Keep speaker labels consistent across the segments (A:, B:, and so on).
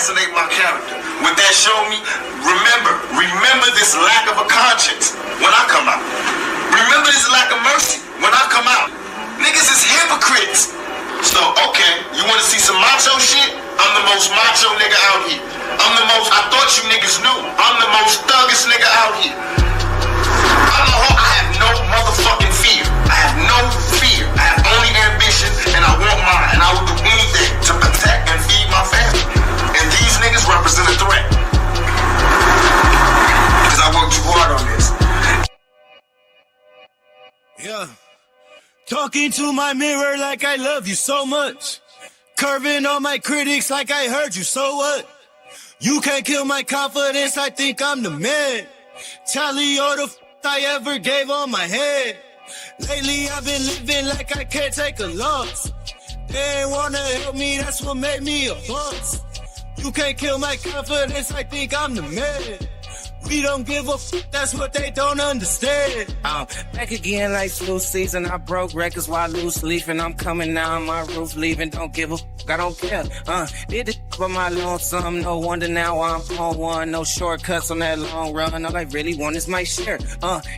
A: assassinate my character. What that showed me, remember this lack of a conscience when I come out. Remember this lack of mercy when I come out. Niggas is hypocrites. So, okay, you want to see some macho shit? I'm the most macho nigga out here. I thought you niggas knew. I'm the most thuggest nigga out here. I have no motherfucking fear. I have no fear. I have only ambition, and I want mine. And I will do anything to protect and feed my family. And these niggas represent a threat. Because I worked too hard on this.
B: Yeah. Talking to my mirror like I love you so much. Curving on my critics like I heard you, so what? You can't kill my confidence, I think I'm the man. Tally all the I ever gave on my head. Lately I've been living like I can't take a loss. They ain't wanna help me, that's what made me a boss. You can't kill my confidence, I think I'm the man. We don't give a that's what they don't understand.
C: I'm back again like flu season. I broke records while loose leafing. I'm coming down my roof, leaving. Don't give a I don't care. Did it for my lonesome. No wonder now I'm on one. No shortcuts on that long run. All I really want is my share.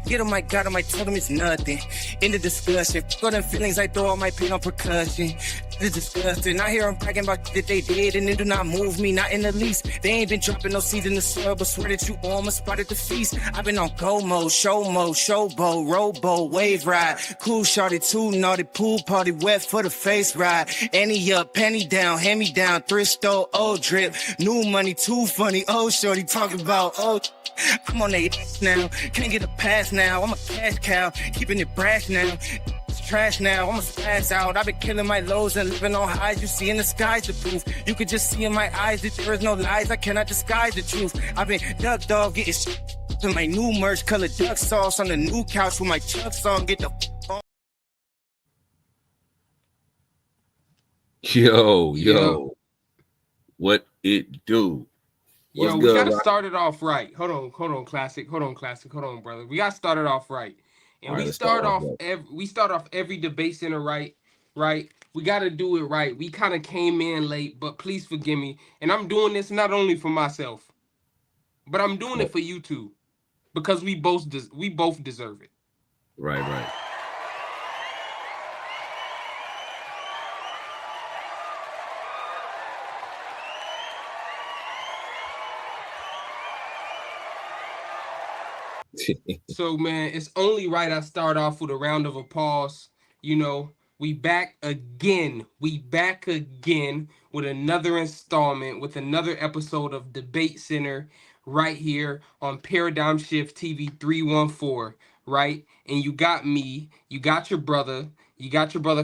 C: Get on my God, I might tell them it's nothing. In the discussion, go them feelings, I throw all my pain on percussion. It's disgusting. I hear them bragging about that they did, and it do not move me, not in the least. They ain't been dropping no seeds in the soil, but swear that you on my spot at the feast. I've been on go mode, showboat, rowboat, wave ride. Cool shorty, too naughty, pool party, wet for the face ride. Annie up, penny down, hand me down, thrift store, old drip. New money, too funny, old shorty talking about, oh. I'm on that now, can't get a pass now. I'm a cash cow, keeping it brash now. Trash now, I'ma pass out. I've been killing my lows and living on highs. You see in the skies the proof. You could just see in my eyes that there is no lies. I cannot disguise the truth. I've been duck dog getting shit to my new merch, colored duck sauce on the new couch with my Chuck song. Get the on.
D: Yo. What it do?
E: What's good, we gotta start it off right. Hold on, classic. Hold on, brother. We gotta start it off right. And right, we start off every debate center right. We got to do it right. We kind of came in late, but please forgive me. And I'm doing this not only for myself, but I'm doing it for you too, because we both deserve it.
D: Right.
E: So, man, it's only right I start off with a round of applause. You know, we back again. With another installment, with another episode of Debate Center right here on Paradigm Shift TV 314, right? And you got me, you got your brother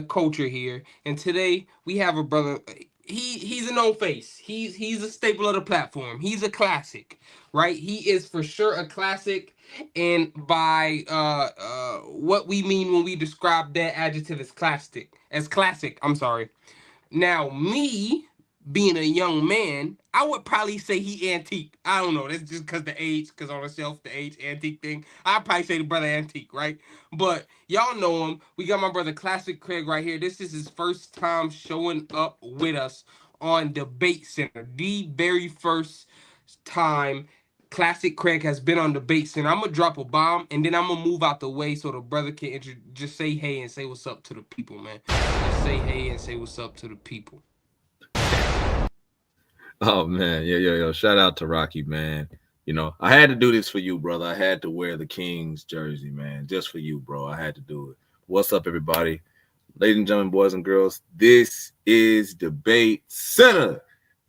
E: Culture here. And today we have a brother, he's a known face. He's a staple of the platform. He's a classic, right? He is for sure a classic. And by what we mean when we describe that adjective as classic, I'm sorry. Now, me being a young man, I would probably say he antique. I don't know. That's just because the age, because on the shelf, the age antique thing. I'd probably say the brother antique, right? But y'all know him. We got my brother Classic Craig right here. This is his first time showing up with us on Debate Center. The very first time Classic Craig has been on Debate Center. I'm going to drop a bomb, and then I'm going to move out the way so the brother can just say hey and say what's up to the people, man. Just say hey and say what's up to the people.
D: Oh, man. Yo. Shout out to Rocky, man. You know, I had to do this for you, brother. I had to wear the Kings jersey, man. Just for you, bro. I had to do it. What's up, everybody? Ladies and gentlemen, boys and girls, this is Debate Center.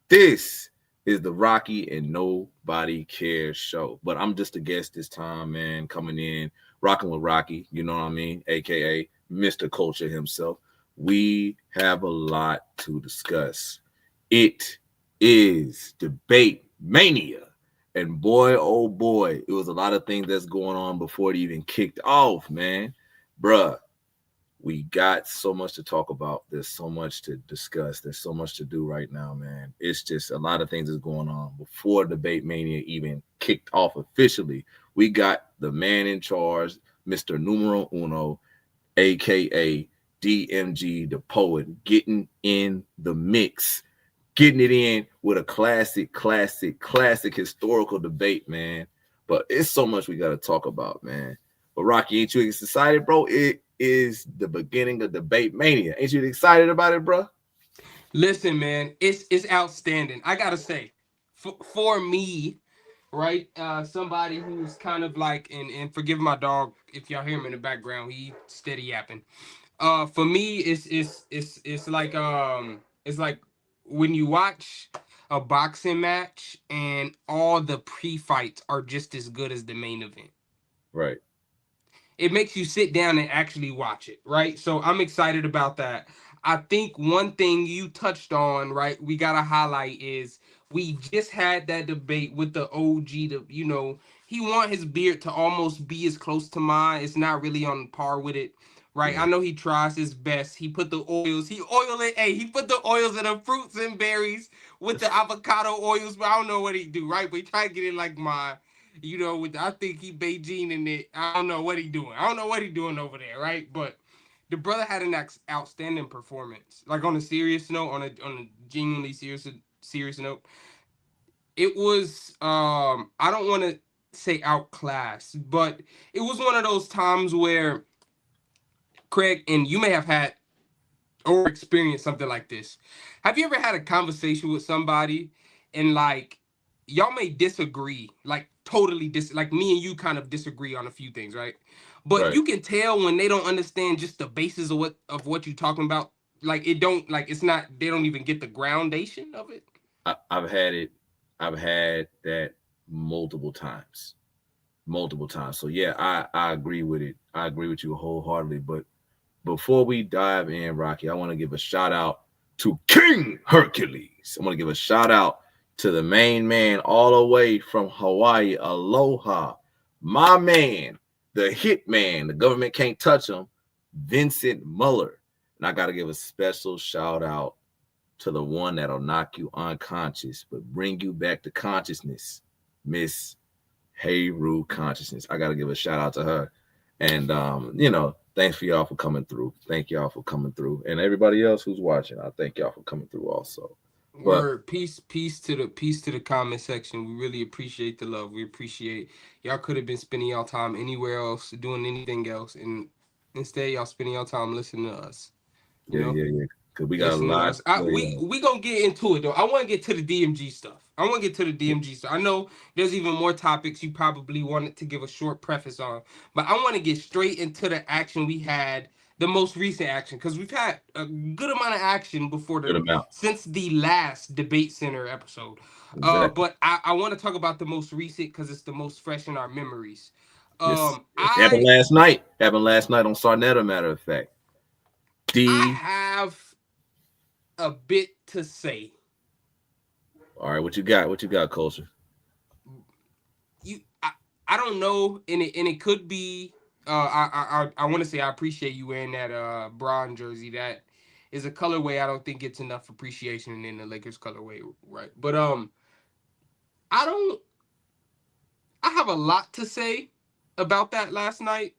D: This is the Rocky and Nobody Cares show. But I'm just a guest this time, man, coming in, rocking with Rocky, you know what I mean, a.k.a. Mr. Culture himself. We have a lot to discuss. It is Debate Mania. And boy, oh boy, it was a lot of things that's going on before it even kicked off, man. Bruh, we got so much to talk about. There's so much to discuss. There's so much to do right now, man. It's just a lot of things that's going on. Before Debate Mania even kicked off officially, we got the man in charge, Mr. Numero Uno, a.k.a. DMG, the poet, getting in the mix. getting it in with a classic historical debate, man. But it's so much we got to talk about, man. But Rocky, ain't you excited, bro? It is the beginning of debate mania. Ain't you excited about it, bro?
E: Listen, man, it's outstanding. I gotta say, for me, right, somebody who's kind of like, and forgive my dog if y'all hear him in the background, he steady yapping. For me, it's like when you watch a boxing match and all the pre-fights are just as good as the main event.
D: Right.
E: It makes you sit down and actually watch it, right? So I'm excited about that. I think one thing you touched on, right, we got to highlight is we just had that debate with the OG. He want his beard to almost be as close to mine. It's not really on par with it, right?
D: Yeah.
E: I know he tries his best. He put the oils. He put the oils in the fruits and berries with the avocado oils. But I don't know what he do, right? But he try to get it like mine. I think he Beijing in it. I don't know what he doing. I don't know what he doing over there, right? But the brother had an outstanding performance. Like on a serious note, on a genuinely serious note, it was I don't want to say outclassed, but it was one of those times where Craig, and you may have had or experienced something like this. Have you ever had a conversation with somebody and like y'all may disagree, like totally like me and you kind of disagree on a few things, right? But
D: Right.
E: you can tell when they don't understand just the basis of what you're talking about. Like it's not, they don't even get the groundation of it.
D: I've had it. I've had that multiple times. So yeah, I agree with it. I agree with you wholeheartedly. But before we dive in, Rocky, I want to give a shout out to King Hercules. I want to give a shout out to the main man all the way from Hawaii. Aloha. My man, the hit man, the government can't touch him, Vincent Muller. And I got to give a special shout out to the one that'll knock you unconscious, but bring you back to consciousness, Miss Heyru Consciousness. I got to give a shout out to her. And, thanks for y'all for coming through. Thank y'all for coming through. And everybody else who's watching, I thank y'all for coming through also.
E: Word, peace to the comment section. We really appreciate the love. We appreciate y'all could have been spending y'all time anywhere else, doing anything else, and instead y'all spending y'all time listening to us.
D: Yeah. Because we got a lot.
E: We gonna get into it though. I want to get to the DMG stuff. I know there's even more topics you probably wanted to give a short preface on, but I want to get straight into the action we had, the most recent action, because we've had a good amount of action since the last Debate Center episode.
D: Exactly.
E: But I want to talk about the most recent because it's the most fresh in our memories.
D: Yes. Happened last night. On Sarnetta, matter of fact.
E: I have a bit to say.
D: All right, what you got, Culture?
E: I don't know, and it could be. I want to say I appreciate you wearing that bronze jersey. That is a colorway I don't think gets enough appreciation in the Lakers colorway, right? But I have a lot to say about that last night.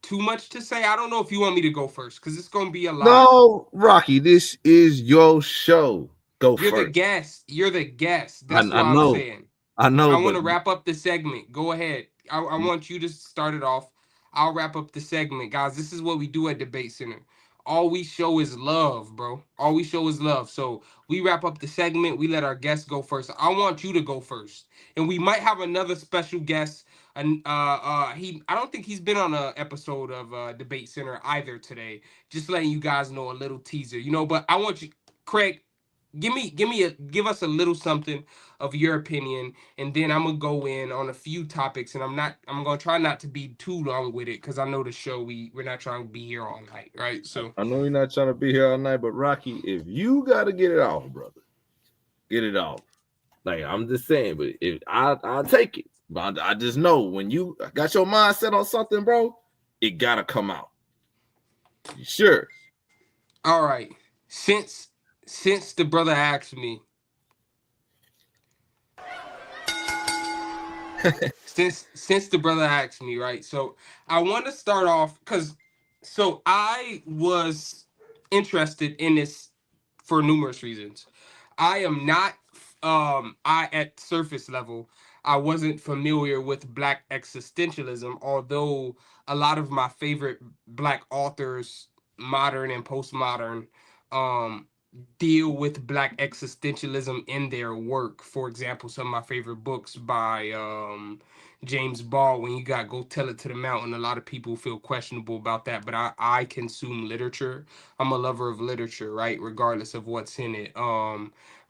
E: Too much to say. I don't know if you want me to go first because it's gonna be a lot.
D: No, Rocky, this is your show. Go
E: You're
D: first.
E: You're the guest. That's what I'm saying.
D: I know.
E: I want to wrap up the segment. Go ahead. I want you to start it off. I'll wrap up the segment, guys. This is what we do at Debate Center. All we show is love, bro. All we show is love. So we wrap up the segment. We let our guests go first. I want you to go first, and we might have another special guest. And I don't think he's been on an episode of Debate Center either today. Just letting you guys know, a little teaser, But I want you, Craig, give us a little something of your opinion, and then I'm gonna go in on a few topics, and I'm gonna try not to be too long with it because I know the show we're not trying to be here all night, right? So
D: I know you're not trying to be here all night, but Rocky, if you gotta get it off, brother, get it off. Like, I'm just saying, but if I'll take it. But I just know when you got your mindset on something, bro, it gotta come out. Sure.
E: All right. Since the brother asked me, since the brother asked me, right? So I want to start off because I was interested in this for numerous reasons. I am not I at surface level, I wasn't familiar with black existentialism, although a lot of my favorite black authors, modern and postmodern, um deal with black existentialism in their work. For example, some of my favorite books by James Baldwin, you got Go Tell It to the Mountain. A lot of people feel questionable about that, but I consume literature. I'm a lover of literature, right? Regardless of what's in it.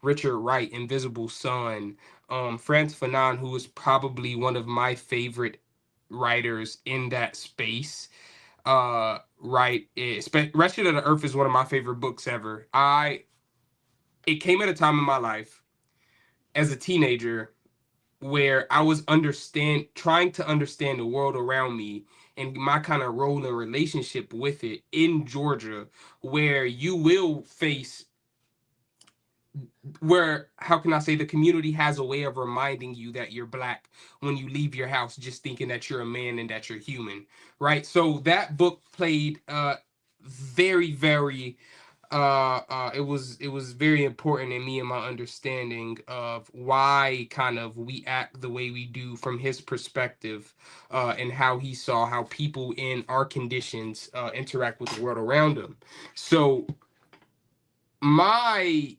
E: Richard Wright, Invisible Sun, Frantz Fanon, who is probably one of my favorite writers in that space. Right, Rescue of the Earth is one of my favorite books ever. It came at a time in my life as a teenager where I was trying to understand the world around me and my kind of role and relationship with it in Georgia, where you will face where how can I say the community has a way of reminding you that you're black when you leave your house just thinking that you're a man and that you're human, right? So that book played very very it was very important in me and my understanding of why kind of we act the way we do from his perspective, and how he saw how people in our conditions interact with the world around them. So my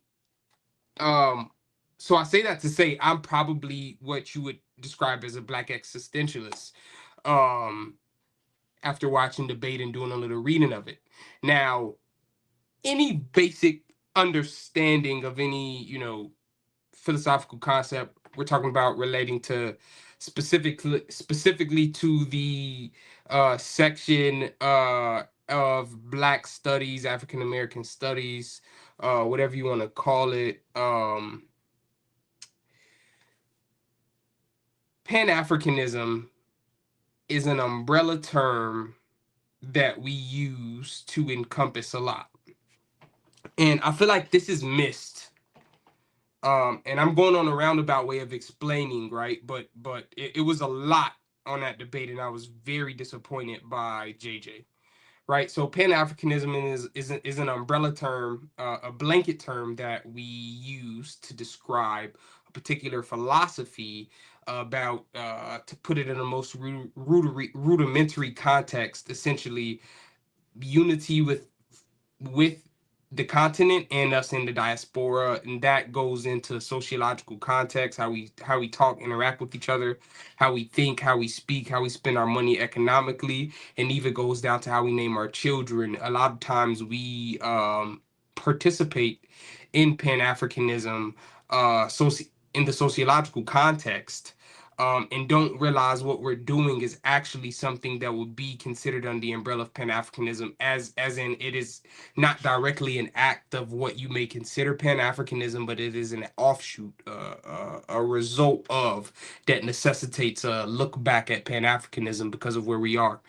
E: um so I say that to say I'm probably what you would describe as a black existentialist, um after watching debate and doing a little reading of it. Now, any basic understanding of any, philosophical concept we're talking about relating to specifically to the section of Black Studies, African American Studies, whatever you want to call it. Pan-Africanism is an umbrella term that we use to encompass a lot. And I feel like this is missed. And I'm going on a roundabout way of explaining, right? But it was a lot on that debate, and I was very disappointed by JJ. Right, so Pan Africanism is an umbrella term, a blanket term that we use to describe a particular philosophy about, to put it in the most rudimentary context, essentially unity with the continent and us in the diaspora, and that goes into sociological context, how we talk, interact with each other, how we think, how we speak, how we spend our money economically, and even goes down to how we name our children. A lot of times we participate in Pan-Africanism, in the sociological context, and don't realize what we're doing is actually something that would be considered under the umbrella of Pan-Africanism, as in it is not directly an act of what you may consider Pan-Africanism, but it is an offshoot, a result of that necessitates a look back at Pan-Africanism because of where we are.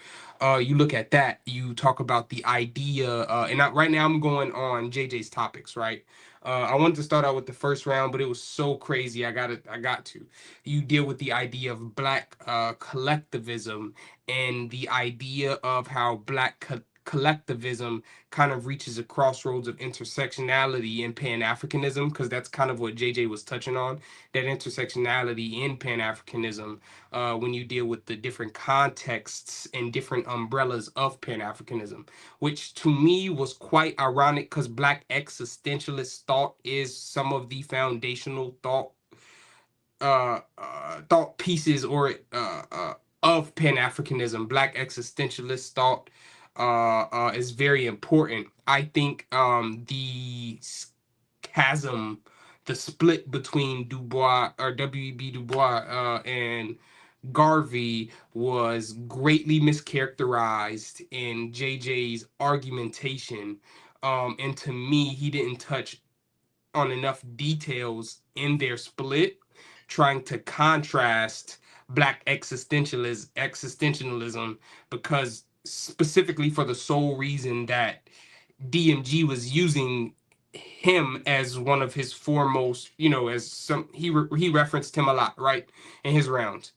E: You look at that, you talk about the idea, right now I'm going on JJ's topics, right? I wanted to start out with the first round, but it was so crazy. I got to. You deal with the idea of black collectivism and the idea of how black collectivism kind of reaches a crossroads of intersectionality in Pan-Africanism, because that's kind of what JJ was touching on, that intersectionality in Pan-Africanism, when you deal with the different contexts and different umbrellas of Pan-Africanism, which to me was quite ironic because Black existentialist thought is some of the foundational thought pieces of Pan-Africanism. Black existentialist thought is very important. I think the chasm, the split between Du Bois or W.E.B. Du Bois and Garvey was greatly mischaracterized in JJ's argumentation. And to me, he didn't touch on enough details in their split, trying to contrast Black existentialism, because specifically for the sole reason that DMG was using him as one of his foremost, as some he referenced him a lot, right, in his rounds.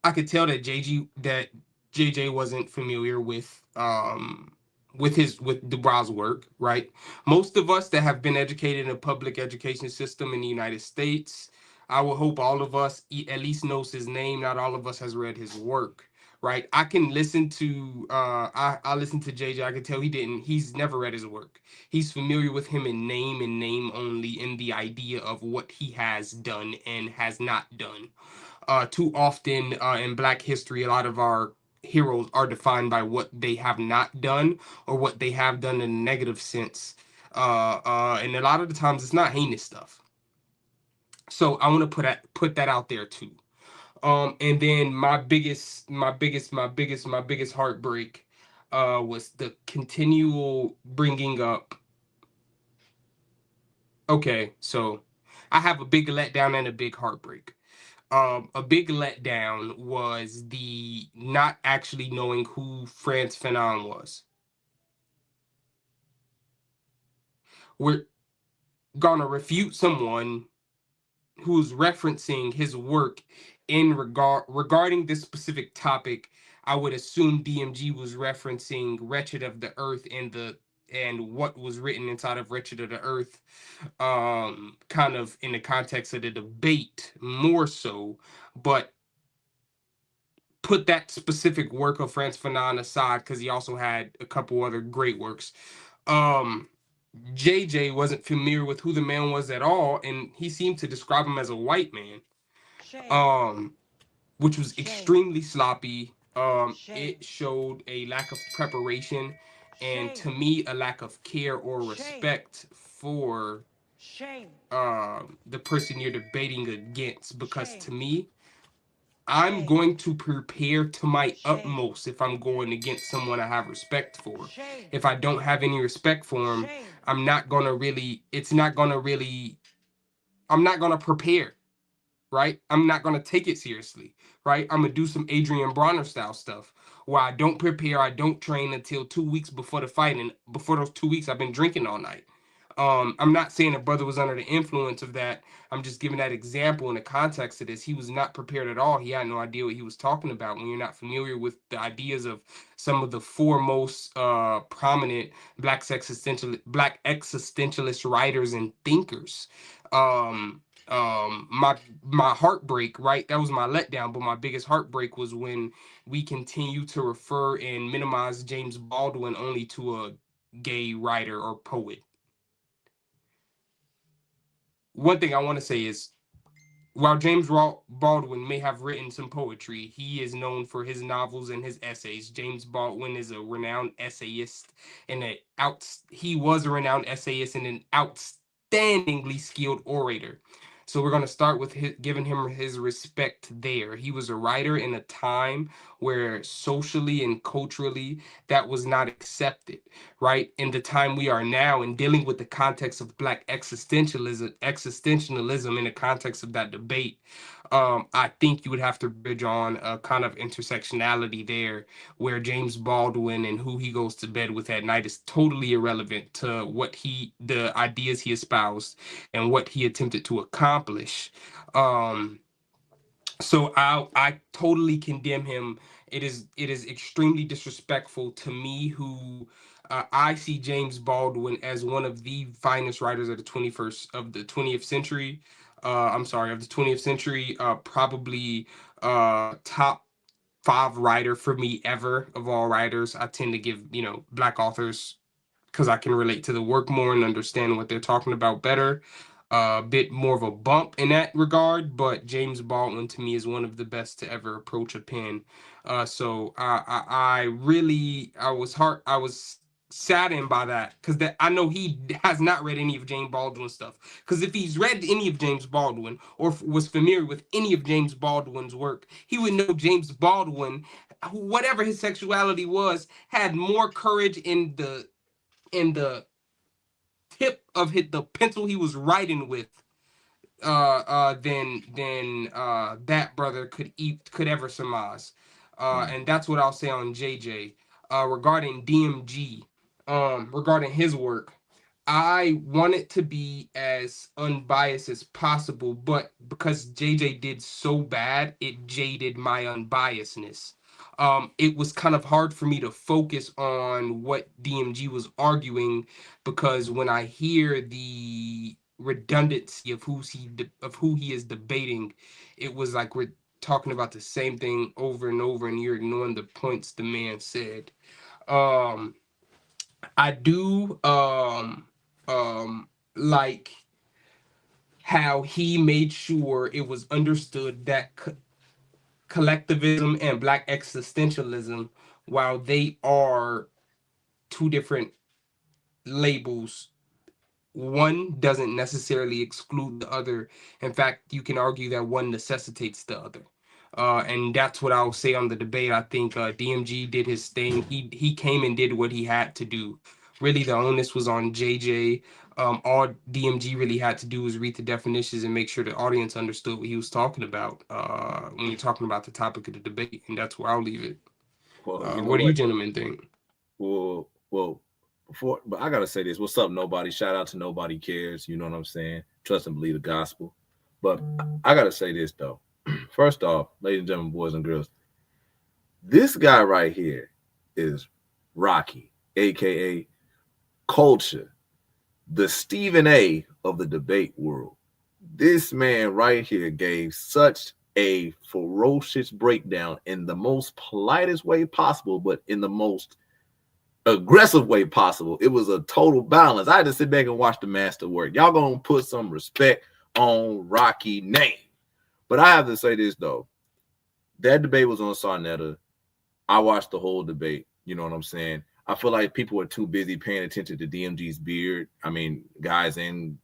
E: I could tell that JJ wasn't familiar with with Dubois' work, right? Most of us that have been educated in a public education system in the United States, I would hope all of us at least knows his name. Not all of us has read his work, right? I can listen to I listen to JJ. I can tell he's never read his work. He's familiar with him in name and name only, in the idea of what he has done and has not done. Too often in Black history, a lot of our heroes are defined by what they have not done or what they have done in a negative sense. And a lot of the times it's not heinous stuff. So I want to put that out there too. And then my biggest heartbreak was the continual bringing up. Okay, so I have a big letdown and a big heartbreak. A big letdown was the not actually knowing who Frantz Fanon was. We're gonna refute someone who's referencing his work in regarding this specific topic. I would assume DMG was referencing Wretched of the Earth and what was written inside of Wretched of the Earth, kind of in the context of the debate more so, but put that specific work of Frantz Fanon aside because he also had a couple other great works. JJ wasn't familiar with who the man was at all, and he seemed to describe him as a white man, which was extremely sloppy. It showed a lack of preparation and, to me, a lack of care or respect for the person you're debating against, because to me, I'm going to prepare to my utmost if I'm going against someone I have respect for. If I don't have any respect for him, I'm not going to prepare, right? I'm not going to take it seriously, right? I'm going to do some Adrian Bronner style stuff where I don't prepare, I don't train until 2 weeks before the fight. And before those 2 weeks, I've been drinking all night. I'm not saying the brother was under the influence of that. I'm just giving that example in the context of this. He was not prepared at all. He had no idea what he was talking about. When you're not familiar with the ideas of some of the foremost prominent black existentialist writers and thinkers. My heartbreak, right? That was my letdown, but my biggest heartbreak was when we continue to refer and minimize James Baldwin only to a gay writer or poet. One thing I want to say is, while James Baldwin may have written some poetry, he is known for his novels and his essays. James Baldwin is a renowned essayist and he was a renowned essayist and an outstandingly skilled orator. So we're going to start with giving him his respect there. He was a writer in a time where socially and culturally that was not accepted, right? In the time we are now, and dealing with the context of Black existentialism in the context of that debate, I think you would have to bridge on a kind of intersectionality there, where James Baldwin and who he goes to bed with at night is totally irrelevant to the ideas he espoused and what he attempted to accomplish. So I totally condemn him. It is extremely disrespectful to me, who I see James Baldwin as one of the finest writers of the 20th century. Of the 20th century, probably top 5 writer for me ever of all writers. I tend to give, Black authors, because I can relate to the work more and understand what they're talking about better, a bit more of a bump in that regard. But James Baldwin to me is one of the best to ever approach a pen. So I was saddened by that, because I know he has not read any of James Baldwin's stuff. Because if he's read any of James Baldwin or was familiar with any of James Baldwin's work, he would know James Baldwin, whatever his sexuality was, had more courage in the tip of the pencil he was writing with than that brother could ever surmise. And that's what I'll say on JJ. Regarding DMG, regarding his work, I want it to be as unbiased as possible, but because JJ did so bad, it jaded my unbiasedness. it was kind of hard for me to focus on what DMG was arguing, because when I hear the redundancy of who he is debating, it was like we're talking about the same thing over and over, and you're ignoring the points the man said. Um, I do like how he made sure it was understood that collectivism and black existentialism, while they are two different labels, one doesn't necessarily exclude the other. In fact, you can argue that one necessitates the other. And that's what I'll say on the debate. I think DMG did his thing. He came and did what he had to do. Really, the onus was on JJ. All DMG really had to do was read the definitions and make sure the audience understood what he was talking about when you're talking about the topic of the debate. And that's where I'll leave it.
D: Well, you know
E: What do you gentlemen think?
D: Well, but I gotta say this. What's up, nobody? Shout out to Nobody Cares. You know what I'm saying? Trust and believe the gospel. But I gotta say this though. First off, ladies and gentlemen, boys and girls, this guy right here is Rocky, aka Culture, the Stephen A of the debate world. This man right here gave such a ferocious breakdown in the most politest way possible, but in the most aggressive way possible. It was a total balance. I had to sit back and watch the master work. Y'all gonna put some respect on Rocky name. But I have to say this though. That debate was on Sarnetta. I watched the whole debate. You know what I'm saying? I feel like people are too busy paying attention to DMG's beard. I mean, guys and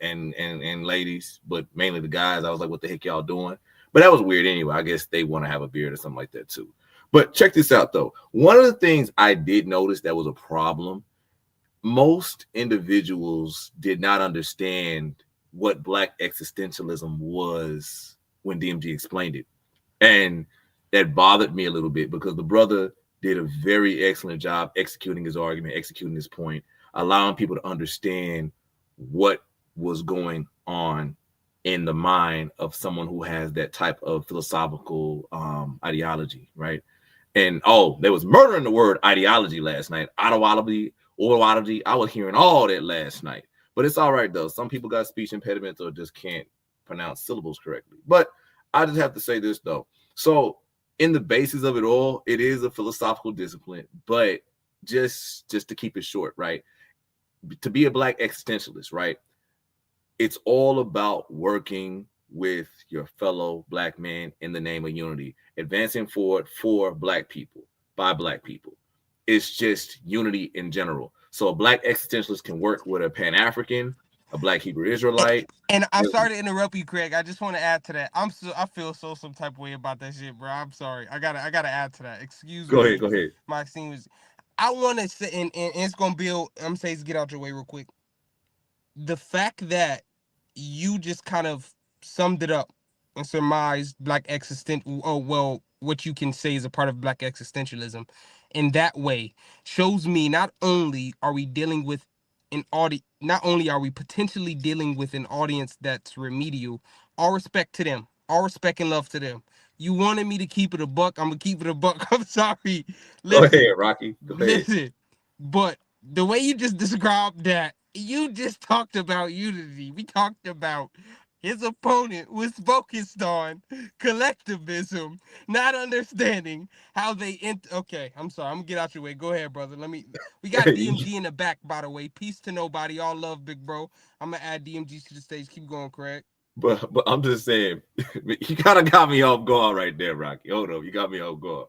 D: ladies, but mainly the guys. I was like, what the heck y'all doing? But that was weird anyway. I guess they want to have a beard or something like that too. But check this out, though. One of the things I did notice that was a problem, most individuals did not understand what Black existentialism was when DMG explained it. And that bothered me a little bit because the brother did a very excellent job executing his argument, executing his point, allowing people to understand what was going on in the mind of someone who has that type of philosophical ideology, right? And there was murder in the word ideology last night. Autoology. I was hearing all that last night. But it's all right, though. Some people got speech impediments or just can't pronounce syllables correctly. But I just have to say this, though. So in the basis of it all, it is a philosophical discipline. But just to keep it short, right? To be a Black existentialist, right? It's all about working with your fellow Black man in the name of unity, advancing forward for Black people, by Black people. It's just unity in general. So a Black existentialist can work with a Pan-African, a Black Hebrew Israelite.
E: And I'm sorry to interrupt you, Craig. I just want to add to that. I feel some type of way about that shit, bro. I'm sorry. I gotta add to that. Excuse me.
D: Go ahead.
E: My scene was. I want to say, and it's gonna build. I'm saying, get out your way real quick. The fact that you just kind of summed it up and surmised Black what you can say is a part of Black existentialism in that way shows me not only are we dealing with an audience, not only are we potentially dealing with an audience that's remedial. All respect to them, all respect and love to them. You wanted me to keep it a buck, I'm gonna keep it a buck. I'm sorry.
D: Listen, go ahead, Rocky. Go ahead.
E: Listen, but the way you just described that, you just talked about unity. We talked about his opponent was focused on collectivism, not understanding how they okay, I'm sorry. I'm gonna get out your way. Go ahead, brother. We got DMG in the back, by the way. Peace to nobody. All love, big bro. I'm gonna add DMG to the stage. Keep going, Craig.
D: But I'm just saying, you kind of got me off guard right there, Rocky. Hold up, you got me off guard.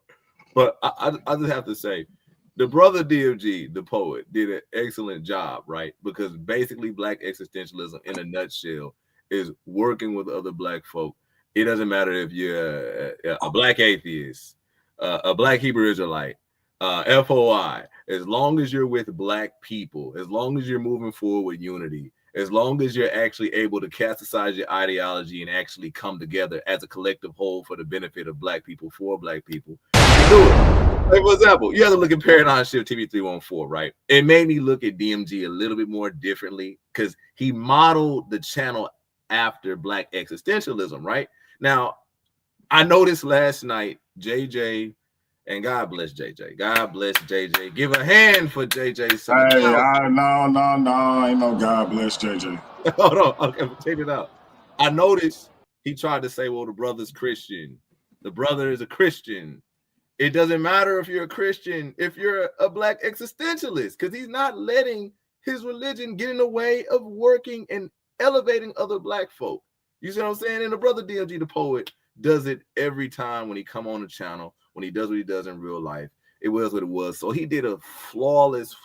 D: But I just have to say, the brother DMG, the poet, did an excellent job, right? Because basically Black existentialism in a nutshell is working with other Black folk. It doesn't matter if you're a Black atheist, a Black Hebrew Israelite, FOI, as long as you're with Black people, as long as you're moving forward with unity, as long as you're actually able to cast aside your ideology and actually come together as a collective whole for the benefit of Black people, for Black people, you do it. Like, for example, you have to look at Paradigm Shift TV 314, right? It made me look at DMG a little bit more differently because he modeled the channel after Black existentialism, right? Now, I noticed last night, JJ And God bless JJ. God bless JJ. Give a hand for JJ.
F: Hey, no, ain't no God bless JJ.
D: Hold on. Okay, check it out. I noticed he tried to say, well, the brother's Christian. The brother is a Christian. It doesn't matter if you're a Christian, if you're a black existentialist, because he's not letting his religion get in the way of working and elevating other black folk. You see what I'm saying? And the brother DMG the poet does it every time when he come on the channel, when he does what he does in real life. It was what it was. So he did a flawless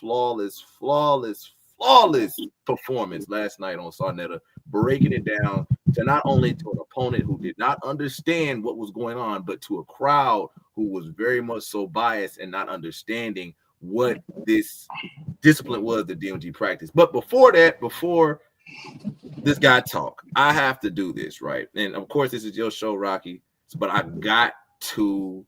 D: performance last night on Sarnetta, breaking it down to not only to an opponent who did not understand what was going on, but to a crowd who was very much so biased and not understanding what this discipline was that DMG practiced. But before that, before this guy talk, I have to do this, right? And of course, this is your show, Rocky, but I got to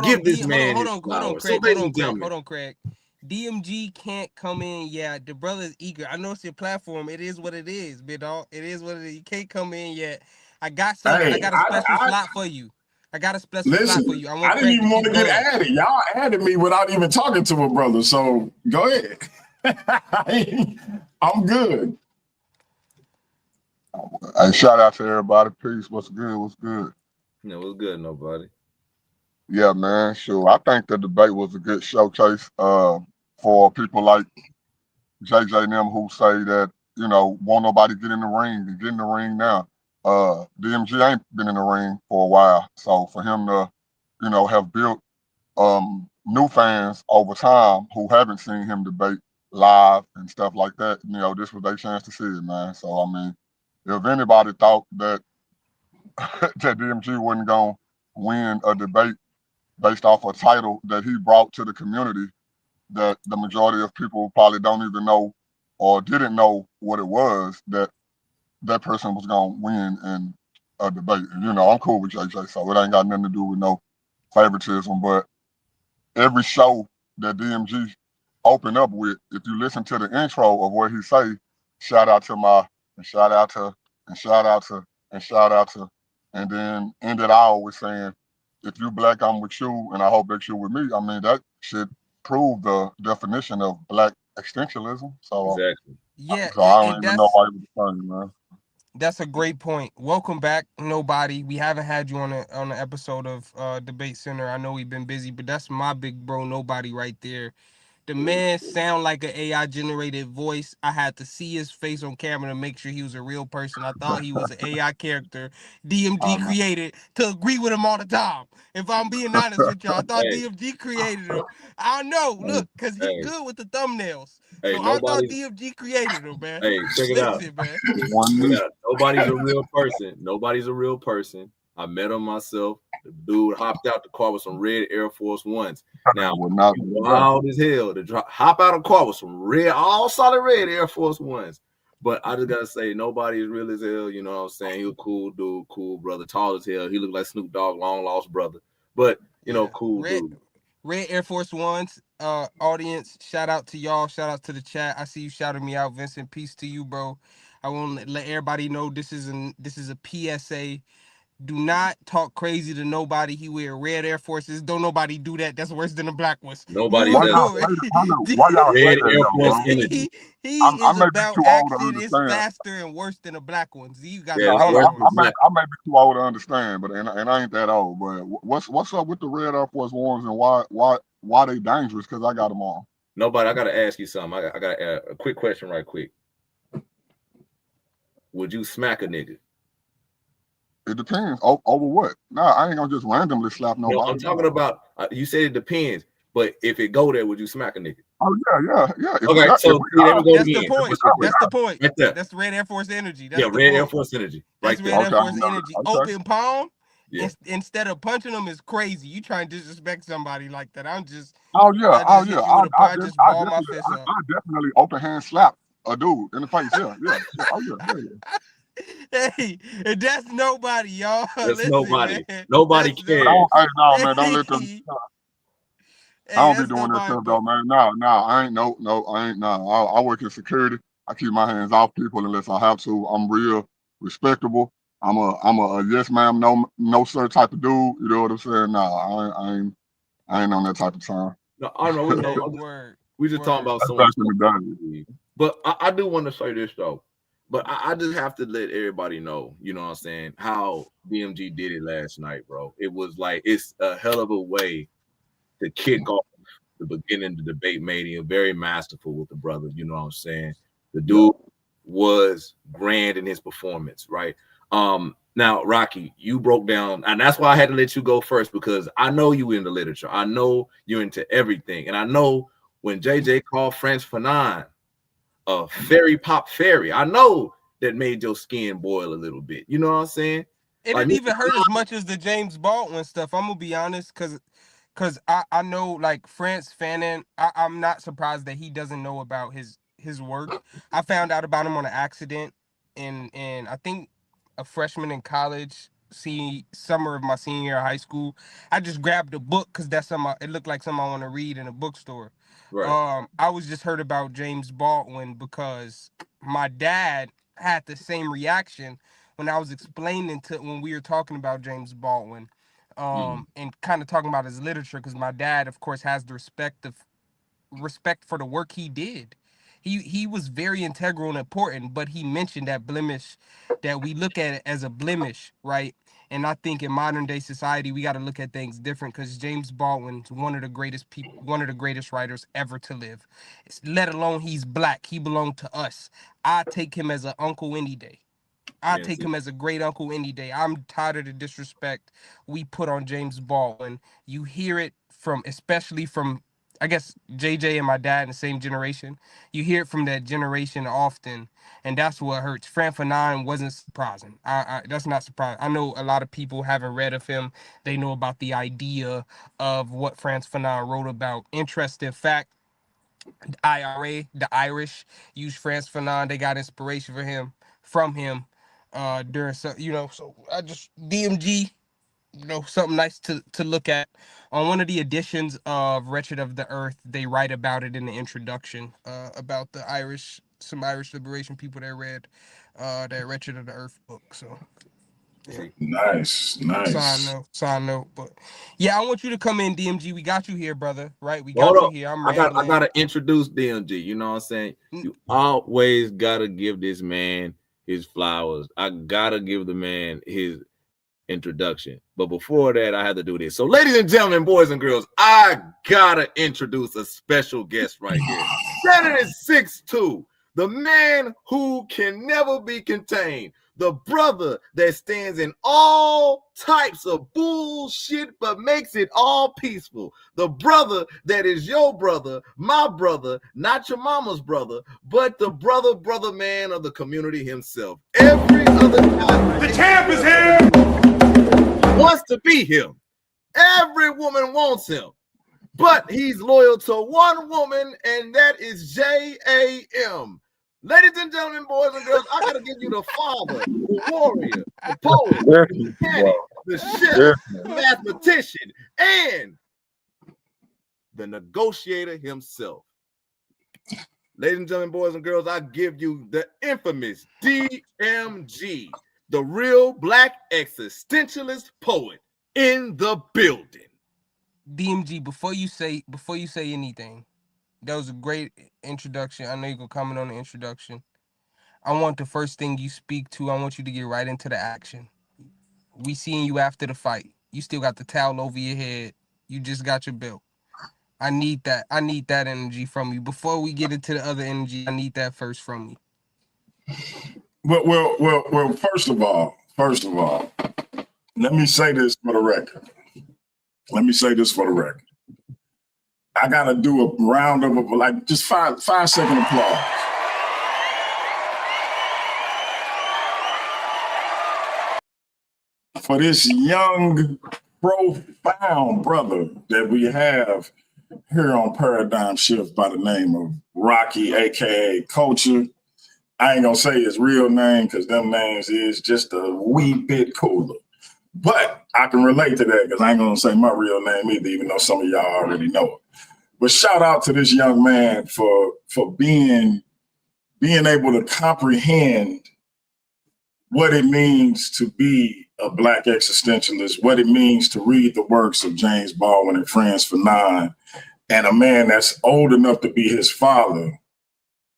D: give this man his flowers.
E: Hold on, Craig. DMG can't come in. Yeah, the brother's eager. I know it's your platform. It is what it is, big dog. It is what it is. You can't come in yet. I got something. I got a special slot for you. I got a special slot for you.
F: I didn't even want to get added. Y'all added me without even talking to a brother. So go ahead. I'm good.
G: Hey, shout out to everybody. Peace. What's good? What's good?
D: No, what's good, nobody.
G: Yeah, man. Sure. I think the debate was a good showcase for people like JJ and them who say that, you know, won't nobody get in the ring and get in the ring now. DMG ain't been in the ring for a while. So for him to, you know, have built new fans over time who haven't seen him debate live and stuff like that, you know, this was their chance to see it, man. So, I mean, if anybody thought that that DMG wasn't going to win a debate based off a title that he brought to the community that the majority of people probably don't even know or didn't know what it was, that that person was going to win in a debate. And, you know, I'm cool with JJ, so it ain't got nothing to do with no favoritism. But every show that DMG opened up with, if you listen to the intro of what he say, shout out to my, and shout out to, and shout out to, and shout out to, and then ended all with saying, if you black, I'm with you, and I hope that you're with me. I mean, that should prove the definition of black existentialism. So,
D: exactly.
E: Yeah,
G: so I don't even know why you were saying, man.
E: That's a great point. Welcome back, nobody. We haven't had you on an episode of Debate Center. I know we've been busy, but that's my big bro, nobody right there. The man sound like an AI generated voice. I had to see his face on camera to make sure he was a real person. I thought he was an AI character DMG created to agree with him all the time. If I'm being honest with y'all, I thought DMG created him. I know, look, because he good with the thumbnails. So I thought DMG created him, man.
D: Hey, check it out.
E: Man.
D: Nobody's a real person. Nobody's a real person. I met him myself. The dude hopped out the car with some red Air Force Ones. Now, wild as hell to hop out of the car with some red, all solid red Air Force Ones. But I just gotta say, nobody is real as hell. You know what I'm saying? He was a cool dude, cool brother, tall as hell. He looked like Snoop Dogg, long lost brother. But you know, cool dude.
E: Red Air Force Ones, audience, shout out to y'all. Shout out to the chat. I see you shouting me out, Vincent. Peace to you, bro. I want to let everybody know this is a PSA. Do not talk crazy to nobody. He wear red Air Forces. Don't nobody do that. That's worse than the black ones.
D: Nobody
G: does. Why y'all
D: red Air Force
E: energy. He is about action. It's faster and worse than the black ones. You got
G: I may be too old to understand, but and I ain't that old. But what's up with the red Air Force Ones and why they dangerous? Because I got them on.
D: Nobody. I gotta ask you something. I got a quick question, right quick. Would you smack a nigga?
G: It depends. Over what? Nah, I ain't gonna just randomly slap nobody.
D: No, I'm talking about. You said it depends, but if it go there, would you smack a nigga?
G: Oh yeah.
D: Okay, so
E: that's the point. That's the point.
D: Right there.
E: That's the red Air Force energy.
D: That's red Air Force energy. Right there.
E: Red Air Force energy. Open palm. Yeah. Instead of punching them is crazy. You trying to disrespect somebody like that? I'm just.
G: I definitely open hand slap a dude in the face. Yeah. Oh yeah.
E: Hey, that's nobody, y'all.
D: That's nobody.
E: Man.
D: Nobody cares.
G: No, man, don't let them. I don't be doing that stuff though, man. No, I ain't. I ain't. I work in security. I keep my hands off people unless I have to. I'm real respectable. I'm a yes ma'am, no sir type of dude. You know what I'm saying? No, I ain't I ain't on that type of time.
D: No, I know.
E: Okay, word.
D: We just talking about
G: That's
D: someone.
G: back in the day.
D: But I do want to say this though. But I just have to let everybody know, you know what I'm saying, how BMG did it last night, bro. It was like it's a hell of a way to kick off the beginning of the debate mania. Very masterful with the brother, you know what I'm saying. The dude was grand in his performance, right? Now, Rocky, you broke down, and that's why I had to let you go first, because I know you in the literature. I know you're into everything. And I know when JJ called Frantz Fanon a fairy pop fairy, I know that made your skin boil a little bit. You know what I'm saying?
E: It
D: Like,
E: didn't even hurt as much as the James Baldwin stuff. I'm gonna be honest, because I know like Frantz Fanon, I'm not surprised that he doesn't know about his work. I found out about him on an accident in I think a freshman in college, summer of my senior year of high school. I just grabbed a book because that's something it looked like something I want to read in a bookstore.
D: right.
E: I was just heard about James Baldwin because my dad had the same reaction when I was explaining to when we were talking about James Baldwin, and kind of talking about his literature, because my dad, of course, has the respect for the work he did. He was very integral and important, but he mentioned that blemish, that we look at it as a blemish, right? And I think in modern day society, we got to look at things different, because James Baldwin's one of the greatest people, one of the greatest writers ever to live. Let alone he's black. He belonged to us. I take him as an uncle any day. I take him as a great uncle any day. I'm tired of the disrespect we put on James Baldwin. You hear it from, especially from, I guess, JJ and my dad in the same generation. You hear it from that generation often, and that's what hurts. Frantz Fanon wasn't surprising. That's not surprising. I know a lot of people haven't read of him. They know about the idea of what Frantz Fanon wrote about. Interesting fact, IRA, the Irish, used Frantz Fanon. They got inspiration from him during some, so I just DMG, something nice to look at. On one of the editions of Wretched of the Earth, they write about it in the introduction, about the some Irish liberation people that read that Wretched of the Earth book. So yeah.
F: Nice.
E: Side note. But yeah, I want you to come in, DMG. We got you here, brother. Right? We
D: Hold
E: got you
D: up.
E: here. I'm
D: I
E: rambling.
D: gotta introduce DMG. You know what I'm saying? You always gotta give this man his flowers. I gotta give the man his introduction. But before that, I had to do this. So, ladies and gentlemen, boys and girls, I gotta introduce a special guest right here. Standing at 6'2", the man who can never be contained, the brother that stands in all types of bullshit but makes it all peaceful, the brother that is your brother, my brother, not your mama's brother, but the brother man of the community himself. Every other time the champ is here, wants to be him. Every woman wants him, but he's loyal to one woman, and that is JAM. Ladies and gentlemen, boys and girls, I gotta give you the father, the warrior, the poet, the mechanic, the chef, the mathematician, and the negotiator himself. Ladies and gentlemen, boys and girls, I give you the infamous DMG, the real black existentialist poet in the building.
E: DMG, before you say anything, that was a great introduction. I know you're gonna comment on the introduction. I want the first thing you speak to, I want you to get right into the action. We seeing you after the fight. You still got the towel over your head. You just got your belt. I need that. I need that energy from you. Before we get into the other energy, I need that first from you.
F: Well. First of all, let me say this for the record. I gotta do a round of like just 5-second applause. For this young, profound brother that we have here on Paradigm Shift by the name of Rocky, aka Culture. I ain't gonna say his real name because them names is just a wee bit cooler. But I can relate to that because I ain't gonna say my real name either, even though some of y'all already know it. But shout out to this young man for being able to comprehend what it means to be a Black existentialist, what it means to read the works of James Baldwin and Franz Fanon, and a man that's old enough to be his father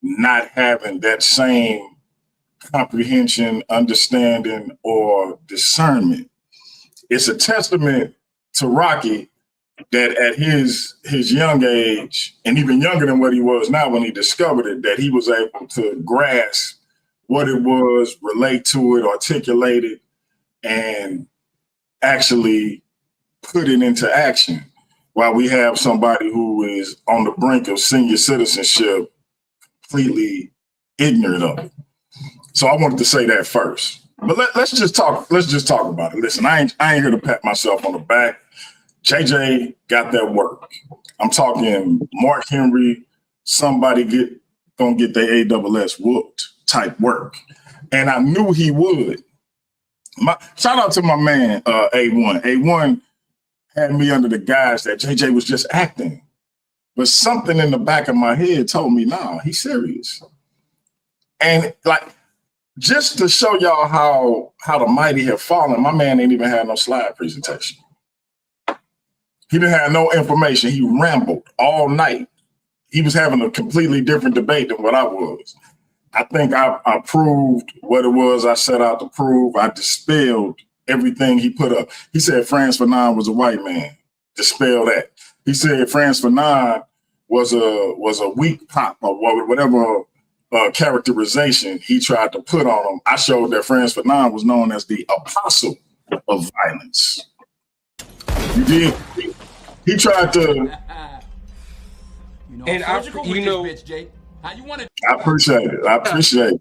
F: not having that same comprehension, understanding, or discernment. It's a testament to Rocky that at his young age, and even younger than what he was now when he discovered it, that he was able to grasp what it was, relate to it, articulate it, and actually put it into action, while we have somebody who is on the brink of senior citizenship completely ignorant of it. So I wanted to say that first. But let's just talk about it. Listen, I ain't here to pat myself on the back. JJ got that work. I'm talking Mark Henry, somebody gonna get their AWS whooped type work. And I knew he would. Shout out to my man, A1. A1 had me under the guise that JJ was just acting. But something in the back of my head told me, nah, he's serious. And like, just to show y'all how the mighty have fallen, my man ain't even had no slide presentation. He didn't have no information. He rambled all night. He was having a completely different debate than what I was. I think I proved what it was I set out to prove. I dispelled everything he put up. He said Franz Fanon was a white man. Dispel that. He said Franz Fanon was a weak pop or whatever characterization he tried to put on him. I showed that Franz Fanon was known as the apostle of violence. You did. He tried to.
E: And
H: bitch, Jake. How you want to?
F: I appreciate it.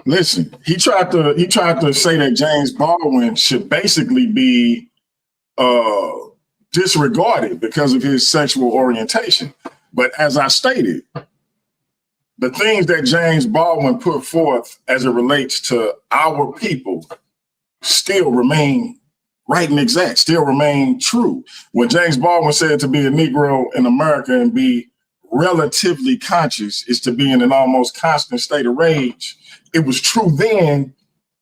F: Listen, he tried to say that James Baldwin should basically be disregarded because of his sexual orientation. But as I stated, the things that James Baldwin put forth as it relates to our people still remain right and exact, still remain true. When James Baldwin said to be a Negro in America and be relatively conscious is to be in an almost constant state of rage, it was true then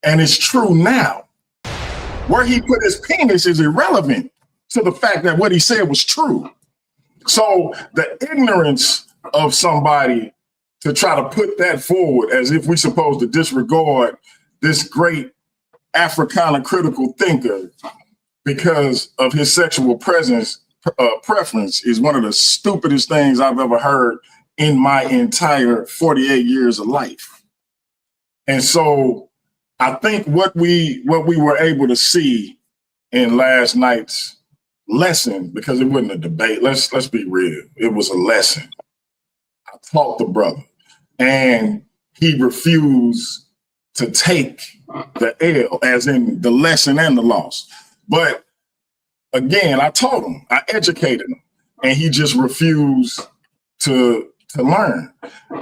F: and it's true now. Where he put his penis is irrelevant to the fact that what he said was true. So the ignorance of somebody to try to put that forward as if we're supposed to disregard this great Africana critical thinker because of his sexual preference is one of the stupidest things I've ever heard in my entire 48 years of life. And so I think what we were able to see in last night's lesson, because it wasn't a debate, let's be real, it was a lesson. I taught the brother and he refused to take the L, as in the lesson and the loss. But again, I taught him, I educated him, and he just refused to learn.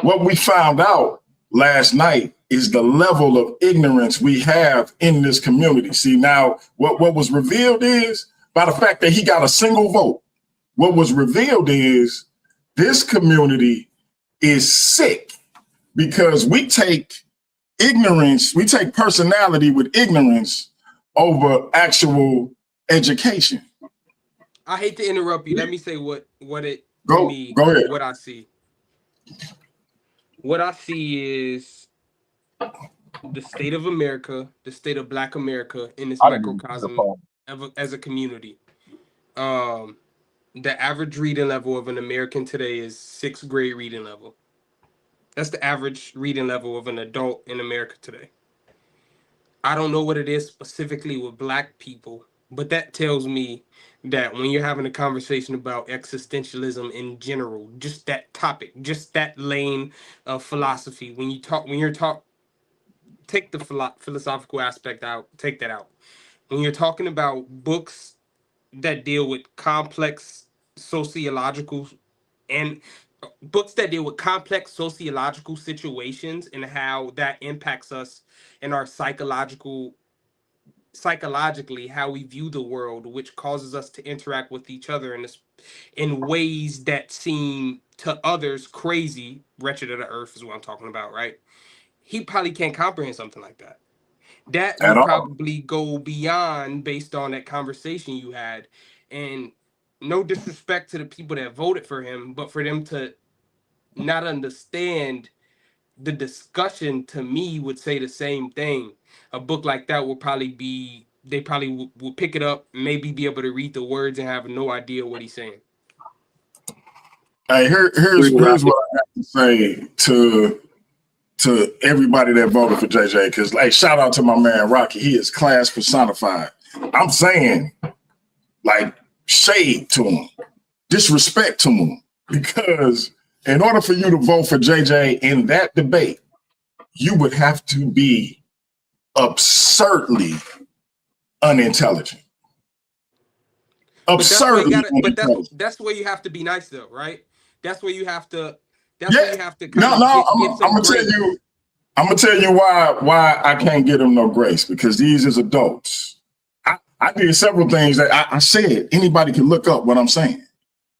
F: What we found out last night is the level of ignorance we have in this community. See, now what was revealed is, by the fact that he got a single vote, what was revealed is this community is sick because we take personality with ignorance over actual education.
E: I hate to interrupt you. Let me say what it
F: go ahead.
E: What I see. What I see is the state of America, the state of Black America in this microcosm as a community. The average reading level of an American today is 6th grade reading level. That's the average reading level of an adult in America today. I don't know what it is specifically with Black people, but that tells me that when you're having a conversation about existentialism in general, just that topic, just that lane of philosophy, take the philosophical aspect out, take that out. When you're talking about books that deal with complex sociological situations and how that impacts us in our psychologically how we view the world, which causes us to interact with each other in ways that seem to others crazy. Wretched of the earth is what I'm talking about, right? He probably can't comprehend something like that. That
F: at
E: would
F: all.
E: probably go beyond based on that conversation you had. And no disrespect to the people that voted for him, but for them to not understand the discussion, to me, would say the same thing. A book like that will probably be, they probably will pick it up, maybe be able to read the words and have no idea what he's saying.
F: Hey, here's what I have to say to everybody that voted for JJ. Because, hey, shout out to my man Rocky. He is class personified. I'm saying, like, shade to him, disrespect to him, because in order for you to vote for JJ in that debate, you would have to be absurdly unintelligent. Absurdly unintelligent.
E: That's where you have to be nice, though, right? That's where you have to.
F: Where you have to kind of I'm gonna tell you. I'm gonna tell you why I can't get them no grace, because these is adults. I did several things that I said anybody can look up what I'm saying.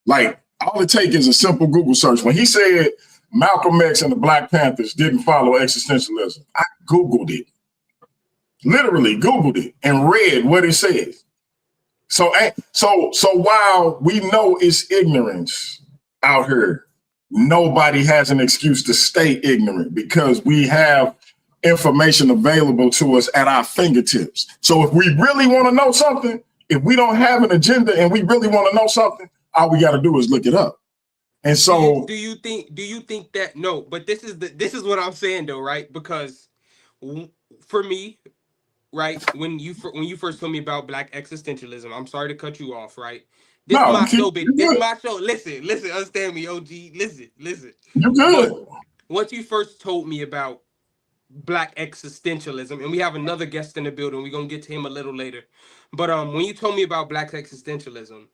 F: Like, all it takes is a simple Google search. When he said Malcolm X and the Black Panthers didn't follow existentialism, I Googled it. Literally Googled it and read what it says. So while we know it's ignorance out here, nobody has an excuse to stay ignorant, because we have information available to us at our fingertips. So if we really want to know something, if we don't have an agenda and we really want to know something, all we got to do is look it up. And so
E: do you think that, no, but this is what I'm saying though, right? Because for me, right, when you first told me about Black existentialism, I'm sorry to cut you off, right? This is my show, baby. This is my show. Listen, understand me, OG. Listen.
F: You're good.
E: Once you first told me about Black existentialism, and we have another guest in the building, we're gonna get to him a little later. But when you told me about Black existentialism,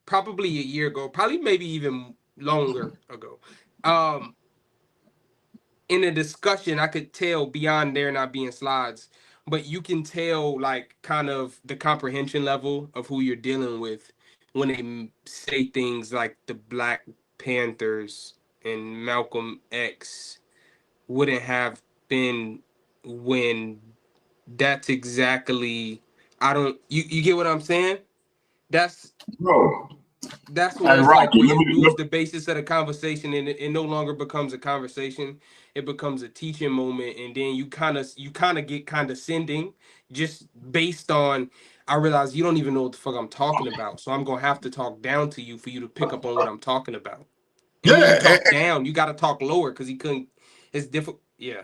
E: probably a year ago, probably maybe even longer ago, in a discussion, I could tell beyond there not being slides, but you can tell like kind of the comprehension level of who you're dealing with when they say things like the Black Panthers and Malcolm X wouldn't have been, when that's exactly, you get what I'm saying? That's
F: bro.
E: That's when it's like when you lose the basis of the conversation, and it no longer becomes a conversation. It becomes a teaching moment, and then you kind of get condescending just based on, I realize you don't even know what the fuck I'm talking about, so I'm gonna have to talk down to you for you to pick up on what I'm talking about. And when you talk down, you got to talk lower because he couldn't. It's difficult. Yeah.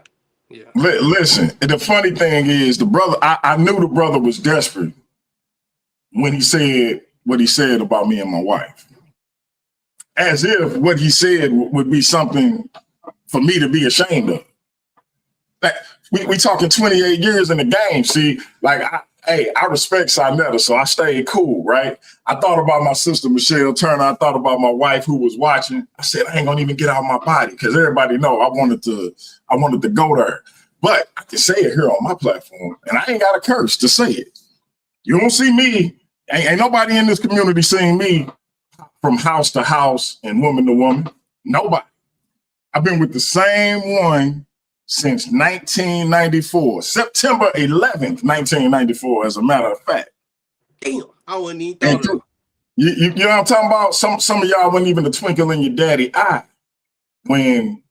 F: Listen, the funny thing is, the brother, I knew the brother was desperate when he said what he said about me and my wife, as if what he said would be something for me to be ashamed of. We talking 28 years in the game. See, like, I respect Sinetta, so I stayed cool, right? I thought about my sister, Michelle Turner. I thought about my wife who was watching. I said, I ain't gonna even get out of my body, because everybody know I wanted to go there. But I can say it here on my platform, and I ain't got a curse to say it. You don't see me. Ain't nobody in this community seeing me from house to house and woman to woman. Nobody. I've been with the same one since 1994, September 11th, 1994, as a matter of fact.
E: Damn, I wouldn't even thought of it.
F: You know what I'm talking about? Some of y'all wasn't even a twinkle in your daddy eye when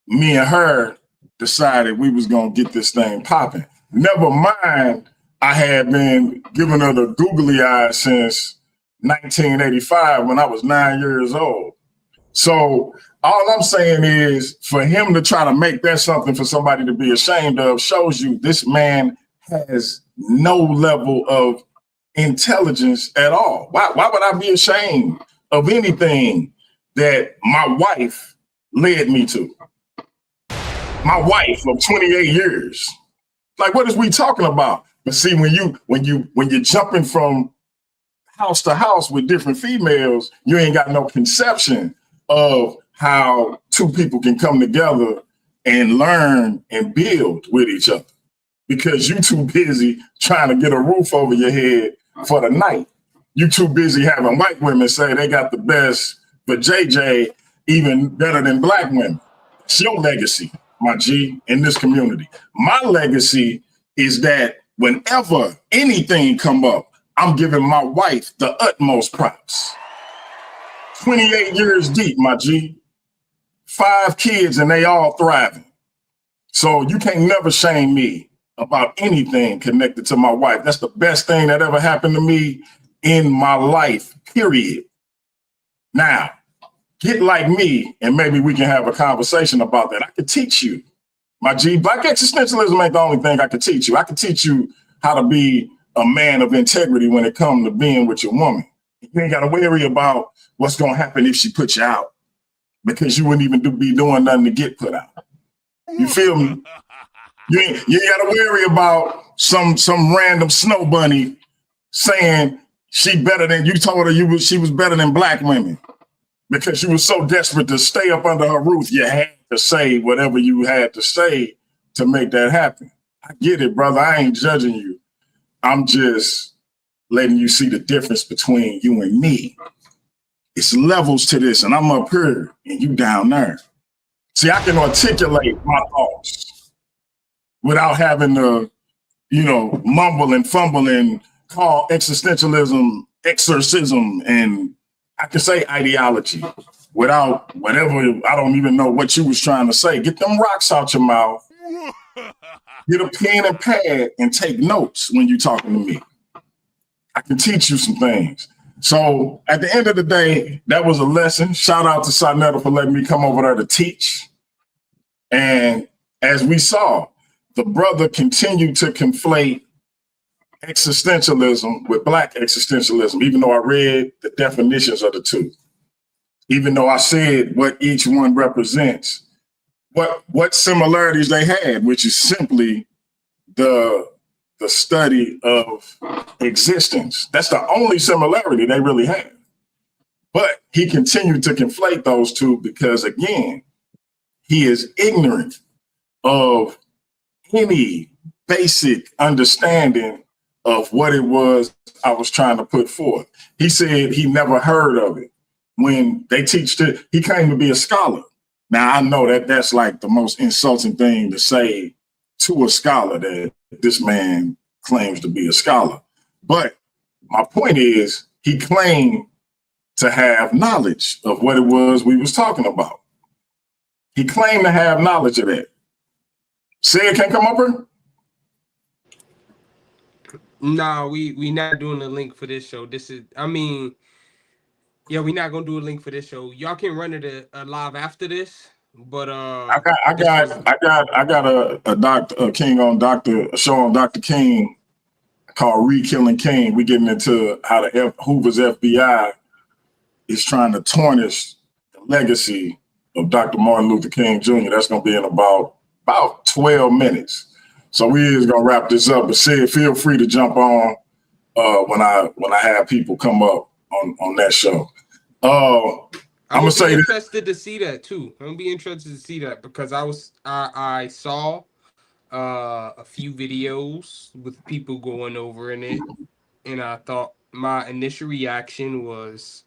F: me and her decided we was gonna get this thing popping. Never mind, I had been giving her the googly eyes since 1985 when I was 9 years old. So all I'm saying is, for him to try to make that something for somebody to be ashamed of shows you this man has no level of intelligence at all. Why would I be ashamed of anything that my wife led me to? My wife of 28 years. Like, what is we talking about? But see, when you're jumping from house to house with different females, you ain't got no conception of how two people can come together and learn and build with each other, because you too busy trying to get a roof over your head for the night. You too busy having white women say they got the best, but JJ even better than Black women. It's your legacy, my G, in this community. My legacy is that whenever anything come up, I'm giving my wife the utmost props. 28 years deep, my G. 5 kids and they all thriving. So you can't never shame me about anything connected to my wife. That's the best thing that ever happened to me in my life, period. Now, get like me and maybe we can have a conversation about that. I could teach you, my G. Black existentialism ain't the only thing I could teach you. I could teach you how to be a man of integrity when it comes to being with your woman. You ain't got to worry about what's going to happen if she puts you out, because you wouldn't even be doing nothing to get put out. You feel me? You ain't got to worry about some random snow bunny saying she better than you. Told her she was better than black women because you were so desperate to stay up under her roof. You had to say whatever you had to say to make that happen. I get it, brother. I ain't judging you. I'm just letting you see the difference between you and me. It's levels to this, and I'm up here and you down there. See, I can articulate my thoughts without having to, mumble and fumble and call existentialism exorcism, and I can say ideology without whatever. I don't even know what you was trying to say. Get them rocks out your mouth. Get a pen and pad and take notes when you're talking to me. I can teach you some things. So at the end of the day, that was a lesson. Shout out to Sarnetta for letting me come over there to teach. And as we saw, the brother continued to conflate existentialism with Black existentialism, even though I read the definitions of the two, even though I said what each one represents, what similarities they had, which is simply the study of existence. That's the only similarity they really have. But he continued to conflate those two because, again, he is ignorant of any basic understanding of what it was I was trying to put forth. He said he never heard of it. When they teach it, he claimed to be a scholar. Now, I know that that's like the most insulting thing to say to a scholar, that this man claims to be a scholar. But my point is, he claimed to have knowledge of what it was we was talking about. He claimed to have knowledge of that. Say it can't come up here?
E: No, we not doing a link for this show. We're not gonna do a link for this show. Y'all can run it a live after this, but
F: I got a Dr. King on a show on Dr. King called Re-Killing King. We getting into how Hoover's FBI is trying to tarnish the legacy of Dr. Martin Luther King Jr. That's gonna be in about 12 minutes. So we is gonna wrap this up, but feel free to jump on when I have people come up on that show. I'm gonna say
E: interested to see that too. I'm gonna be interested to see that because I saw a few videos with people going over in it, and I thought my initial reaction was,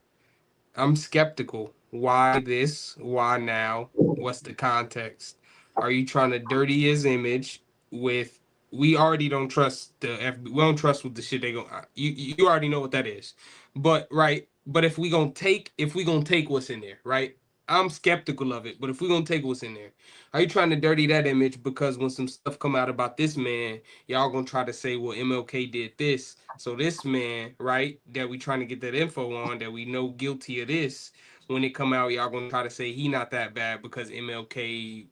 E: I'm skeptical. Why this? Why now? What's the context? Are you trying to dirty his image with? We already don't trust we don't trust with the shit they go. You already know what that is, but right. But if we gonna take what's in there, right? I'm skeptical of it, but if we gonna take what's in there, are you trying to dirty that image because when some stuff come out about this man, y'all gonna try to say, well, MLK did this, so this man, right, that we trying to get that info on, that we know guilty of this, when it come out, y'all gonna try to say he not that bad because MLK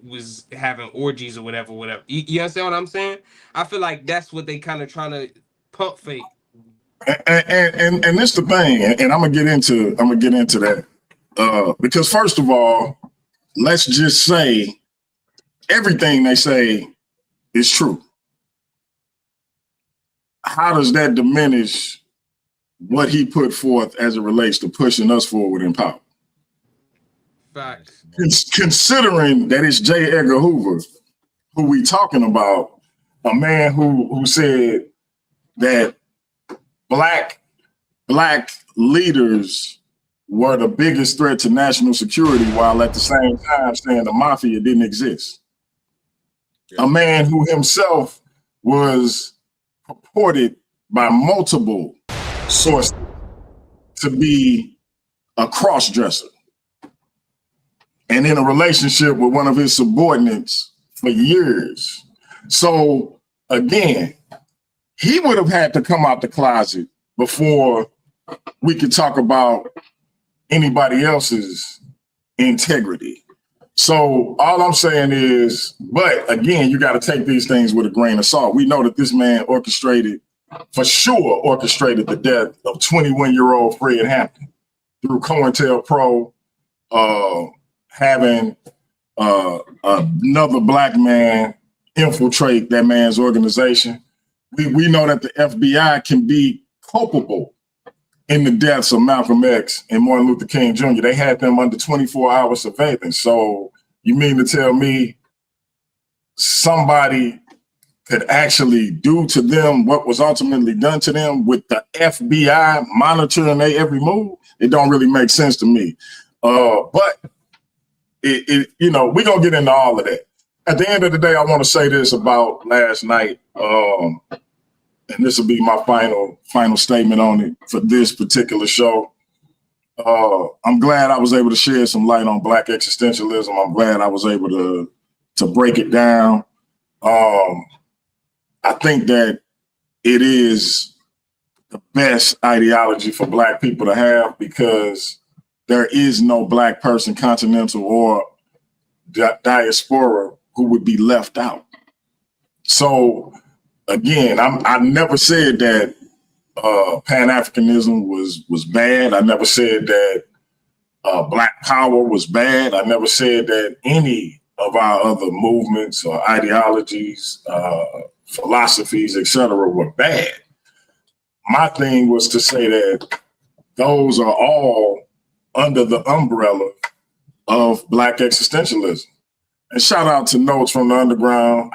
E: was having orgies or whatever. You understand what I'm saying? I feel like that's what they kind of trying to pump fake.
F: And this the thing, and I'm gonna get into that because first of all, let's just say everything they say is true. How does that diminish what he put forth as it relates to pushing us forward in power?
E: Facts.
F: Considering that it's J. Edgar Hoover, who we talking about, a man who said that black leaders were the biggest threat to national security, while at the same time saying the mafia didn't exist. Yeah. A man who himself was purported by multiple sources to be a cross-dresser and in a relationship with one of his subordinates for years. So again, he would have had to come out the closet before we could talk about anybody else's integrity. So all I'm saying is, but again, you got to take these things with a grain of salt. We know that this man orchestrated the death of 21-year-old Fred Hampton through COINTELPRO, having another black man infiltrate that man's organization. We know that the FBI can be culpable in the deaths of Malcolm X and Martin Luther King Jr. They had them under 24-hour surveillance. So you mean to tell me somebody could actually do to them what was ultimately done to them with the FBI monitoring their every move? It don't really make sense to me. But we're gonna get into all of that. At the end of the day, I want to say this about last night. And this will be my final statement on it for this particular show. I'm glad I was able to shed some light on Black existentialism. I'm glad I was able to break it down. I think that it is the best ideology for Black people to have because there is no Black person, continental or diaspora, who would be left out. So again, I never said that Pan-Africanism was bad. I never said that Black Power was bad. I never said that any of our other movements or ideologies, philosophies, etc., were bad. My thing was to say that those are all under the umbrella of Black existentialism. And shout out to Notes from the Underground.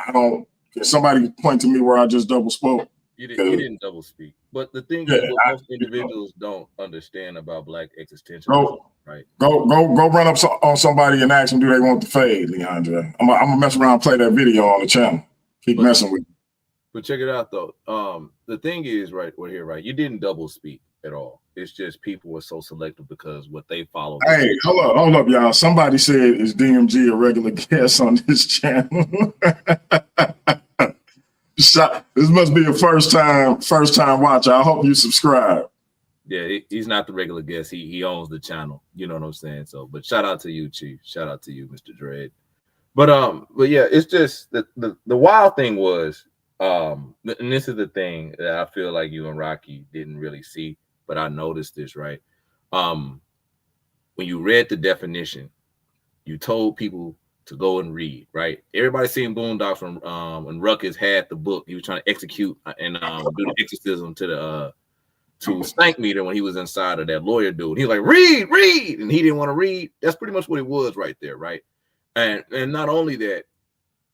F: Can somebody point to me where I just double spoke?
D: You didn't double speak. But the thing is, what most individuals don't understand about Black existentialism, right?
F: Go run up on somebody and ask them, do they want the fade, Leandre? I'm gonna mess around and play that video on the channel. Keep messing with me.
D: But check it out, though. The thing is, right here, right? You didn't double speak at all. It's just people were so selective because what they follow.
F: Hey, hold up, y'all. Somebody said, is DMG a regular guest on this channel? This must be a first time watcher. I hope you subscribe.
D: Yeah, he's not the regular guest. He owns the channel. You know what I'm saying? So, but shout out to you, Chief. Shout out to you, Mr. Dredd. But yeah, it's just the wild thing was, and this is the thing that I feel like you and Rocky didn't really see, but I noticed this, right? When you read the definition, you told people to go and read, right? Everybody seen Boondocks when Ruckus had the book. He was trying to execute and do the exorcism to Stank Meter when he was inside of that lawyer dude. He was like, read, and he didn't want to read. That's pretty much what it was right there, right? And not only that,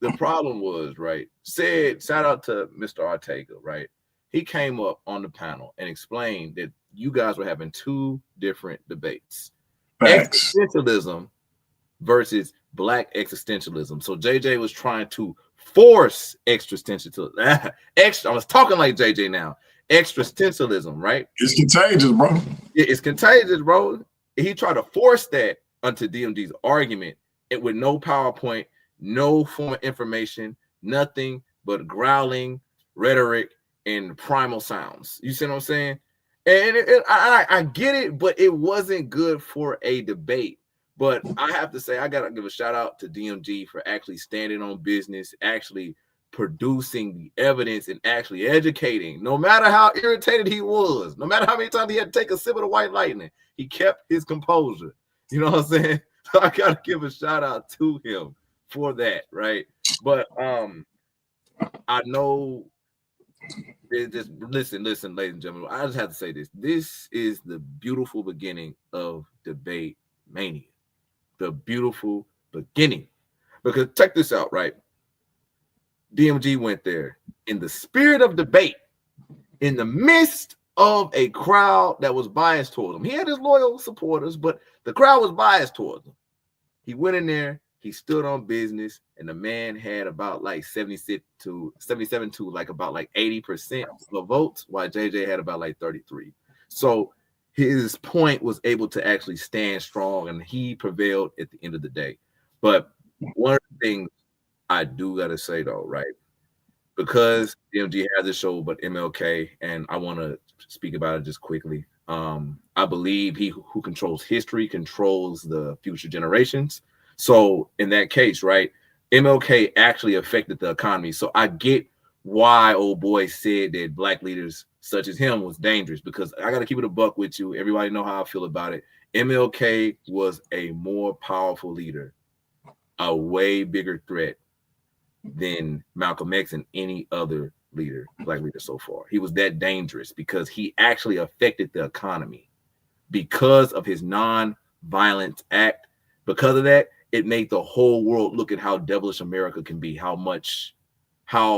D: the problem was, right, shout out to Mr. Ortega, right? He came up on the panel and explained that you guys were having two different debates.
F: Facts.
D: Existentialism versus Black existentialism. So JJ was trying to force existentialism. I was talking like JJ now. Existentialism, right?
F: It's contagious, bro.
D: It's contagious, bro. He tried to force that onto DMG's argument with no PowerPoint, no form of information, nothing but growling rhetoric and primal sounds. You see what I'm saying? And I get it, but it wasn't good for a debate. But I have to say, I got to give a shout out to DMG for actually standing on business, actually producing the evidence and actually educating. No matter how irritated he was, no matter how many times he had to take a sip of the White Lightning, he kept his composure. You know what I'm saying? So I got to give a shout out to him for that, right? But I know, just listen, ladies and gentlemen, I just have to say this. This is the beautiful beginning of debate mania. The beautiful beginning. Because check this out, right? DMG went there in the spirit of debate, in the midst of a crowd that was biased towards him. He had his loyal supporters, but the crowd was biased towards him. He went in there He stood on business, and the man had about like 77 to like about like 80% of the votes, while JJ had about like 33. So his point was able to actually stand strong, and he prevailed at the end of the day. But one of the things I do gotta say though, right? Because DMG has a show, but MLK, and I want to speak about it just quickly. I believe he who controls history controls the future generations. So in that case, right, MLK actually affected the economy. So I get why old boy said that black leaders such as him was dangerous, because I got to keep it a buck with you. Everybody know how I feel about it. MLK was a more powerful leader, a way bigger threat than Malcolm X and any other leader, black leader so far. He was that dangerous because he actually affected the economy because of his non-violent act. Because of that, it made the whole world look at how devilish America can be, how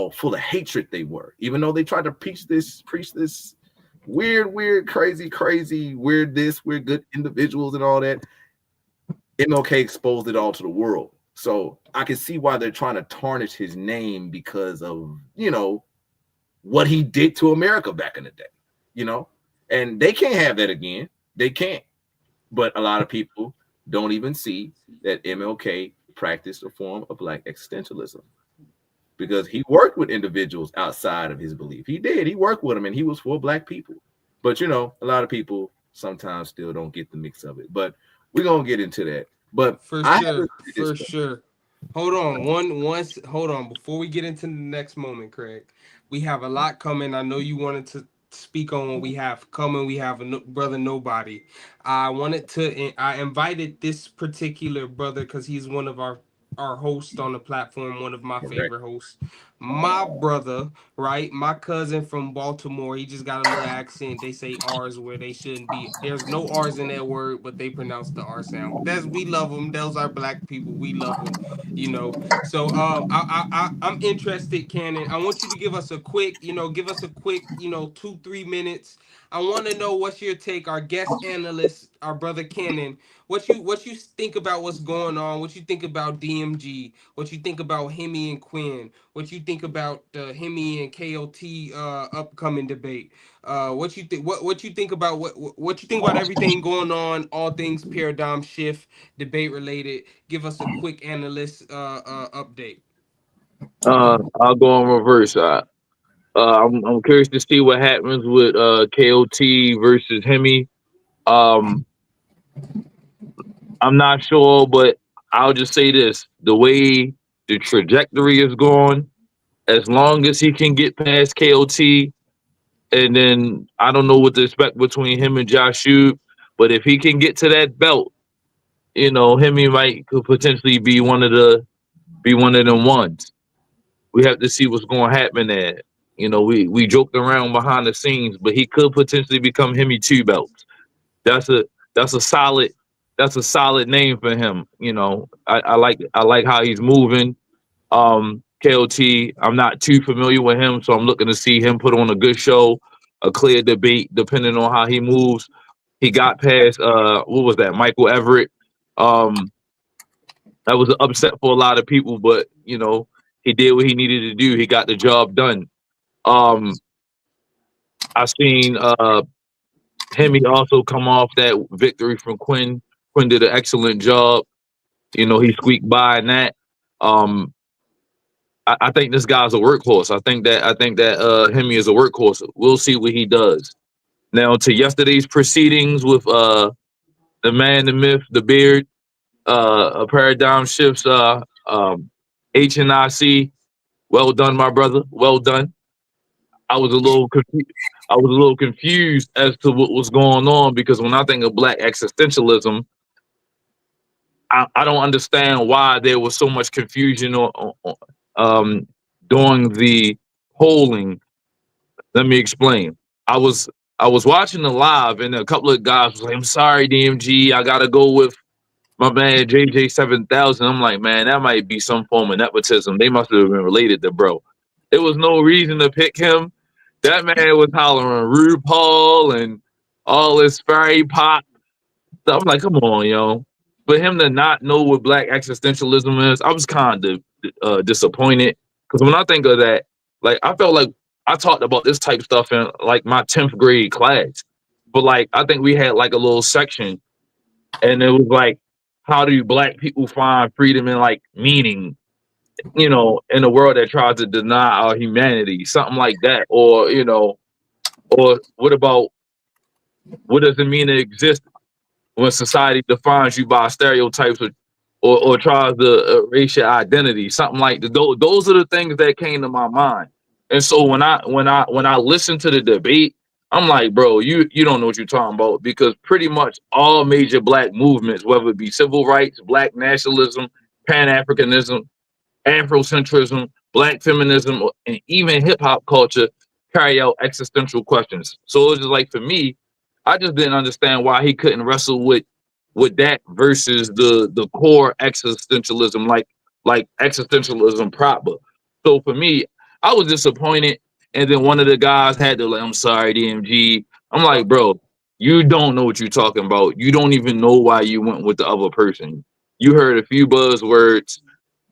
D: full of hatred they were. Even though they tried to preach this weird, crazy, weird good individuals and all that, MLK exposed it all to the world. So I can see why they're trying to tarnish his name because of, what he did to America back in the day, and they can't have that again. They can't. But a lot of people don't even see that MLK practiced a form of black existentialism because he worked with individuals outside of his belief. He did. He worked with them, and he was for black people. But, a lot of people sometimes still don't get the mix of it. But we're going to get into that. But
E: For sure. Hold on, hold on. Before we get into the next moment, Craig, we have a lot coming. I know you wanted to speak on what we have coming. We have a brother nobody. I invited this particular brother because he's one of our hosts on the platform, one of my favorite hosts. My brother, right? My cousin from Baltimore. He just got a little accent. They say R's where they shouldn't be. There's no R's in that word, but they pronounce the R sound. But we love them. Those are black people. We love them. So I'm interested, Cannon. I want you to give us a quick, 2-3 minutes. I want to know what's your take. Our guest analyst, our brother Cannon. What you think about what's going on? What you think about DMG? What you think about Hemi and Quinn? What you think about the Hemi and KOT upcoming debate? What you think? What you think about what you think about everything going on? All things paradigm shift, debate related. Give us a quick analyst update.
I: I'll go in reverse. I'm curious to see what happens with KOT versus Hemi. I'm not sure, but I'll just say this: the way the trajectory is going, as long as he can get past KOT, and then I don't know what to expect between him and Josh Hughes, but if he can get to that belt, Hemi could potentially be one of them ones. We have to see what's going to happen there. We joked around behind the scenes, but he could potentially become Hemi 2 belts. That's a solid name for him. I like how he's moving. KOT, I'm not too familiar with him, so I'm looking to see him put on a good show, a clear debate, depending on how he moves. He got past what was that, Michael Everett. That was an upset for a lot of people, but he did what he needed to do. He got the job done. I seen Hemi also come off that victory from Quinn. Quinn did an excellent job. He squeaked by in that. I think this guy's a workhorse. I think that Hemi is a workhorse. We'll see what he does. Now to yesterday's proceedings with the man, the myth, the beard, a paradigm shifts. HNIC. Well done, my brother. Well done. I was a little confused as to what was going on, because when I think of black existentialism, I don't understand why there was so much confusion during the polling. Let me explain. I was watching the live, and a couple of guys was like, "I'm sorry, DMG, I gotta go with my man JJ 7000." I'm like, man, that might be some form of nepotism. They must have been related to bro. There was no reason to pick him. That man was hollering RuPaul and all this fairy pop. So I'm like, come on, yo. for him to not know what black existentialism is, I was kind of disappointed. Because when I think of that, like I felt like I talked about this type of stuff in like my 10th grade class. But like I think we had like a little section, and it was like, how do black people find freedom and like meaning, you know, in a world that tries to deny our humanity, something like that, or you know, or what about what does it mean to exist when society defines you by stereotypes or tries to erase your identity, something like that. Those are the things that came to my mind. And so when I listen to the debate, I'm like, bro, you don't know what you're talking about, because pretty much all major black movements, whether it be civil rights, black nationalism, Pan-Africanism, Afrocentrism, black feminism, and even hip hop culture carry out existential questions. So it's just like, for me, I just didn't understand why he couldn't wrestle with that versus the core existentialism, like existentialism proper. So for me, I was disappointed. And then one of the guys had to like, I'm sorry, DMG. I'm like, bro, you don't know what you're talking about. You don't even know why you went with the other person. You heard a few buzzwords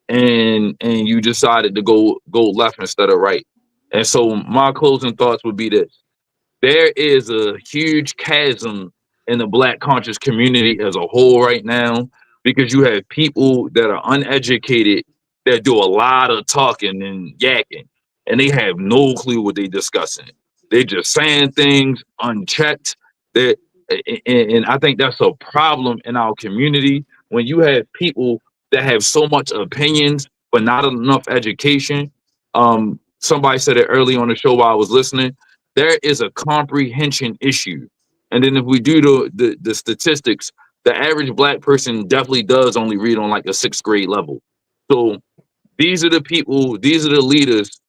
I: and you decided to go left instead of right. And so my closing thoughts would be this: there is a huge chasm in the black conscious community as a whole right now, because you have people that are uneducated that do a lot of talking and yakking, and they have no clue what they're discussing. They're just saying things unchecked. That and I think that's a problem in our community when you have people that have so much opinions but not enough education. Somebody said it early on the show while I was listening. There is a comprehension issue. And then if we do the statistics, the average black person definitely does only read on like a 6th grade level. So these are the people, these are the leaders.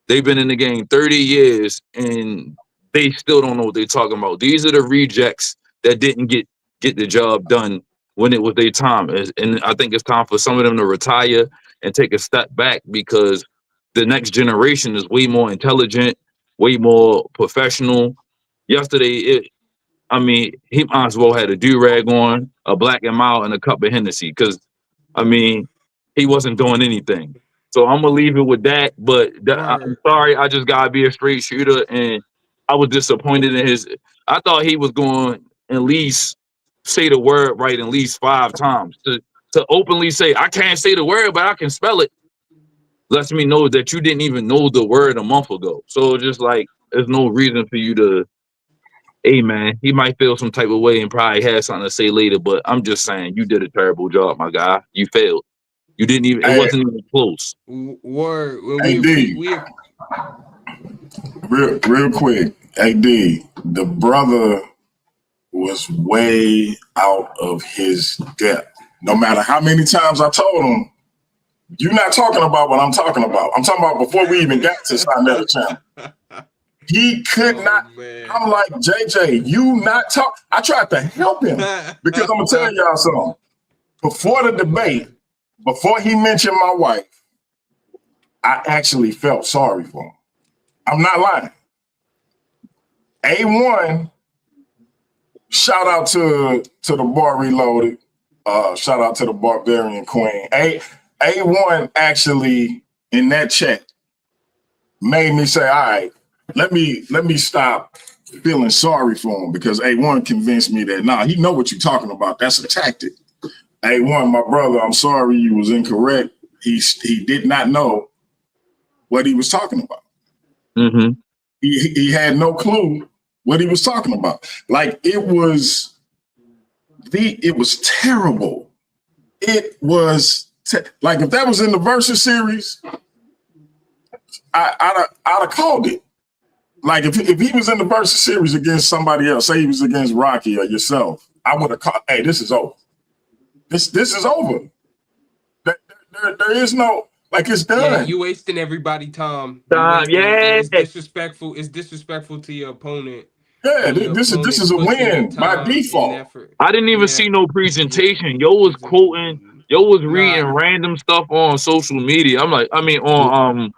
I: They've been in the game 30 years and they still don't know what they're talking about. These are the rejects that didn't get the job done when it was their time. And I think it's time for some of them to retire and take a step back, because the next generation is way more intelligent, way more professional. Yesterday, I mean, he might as well had a do-rag on, a black and mild, and a cup of Hennessy, because, I mean, he wasn't doing anything. So I'm going to leave it with that. But I'm sorry, I just got to be a straight shooter, and I was disappointed in his. I thought he was going to at least say the word right at least 5 times. To openly say, I can't say the word, but I can spell it, lets me know that you didn't even know the word a month ago. So just like, there's no reason for you to, hey man, he might feel some type of way and probably have something to say later, but I'm just saying, you did a terrible job, my guy. You failed. You didn't even, it wasn't even close.
E: Word.
F: Hey, D. Real quick. Hey, D, the brother was way out of his depth. No matter how many times I told him, you're not talking about what I'm talking about. I'm talking about before we even got to Sinetta Channel. He could not. Man. I'm like, JJ, you not talk. I tried to help him because I'm going to tell y'all something. Before the debate, before he mentioned my wife, I actually felt sorry for him. I'm not lying. A1, shout out to the Bar Reloaded. Shout out to the Barbarian Queen. A1 actually in that chat made me say, all right, let me stop feeling sorry for him, because A1 convinced me that he know what you're talking about. That's a tactic. A1, my brother, I'm sorry you was incorrect. He did not know what he was talking about.
I: Mm-hmm.
F: He had no clue what he was talking about. Like it was terrible. It was like if that was in the Versus series, I'd have called it. Like if he was in the Versus series against somebody else, say he was against Rocky or yourself, I would have called, hey, this is over. This is over. There is no, like, it's done.
E: Yeah, you wasting everybody time. It's disrespectful. It's disrespectful to your opponent.
F: Yeah, this is a win by default.
I: I didn't even see no presentation. Yo was quoting, yo was reading random stuff on social media. On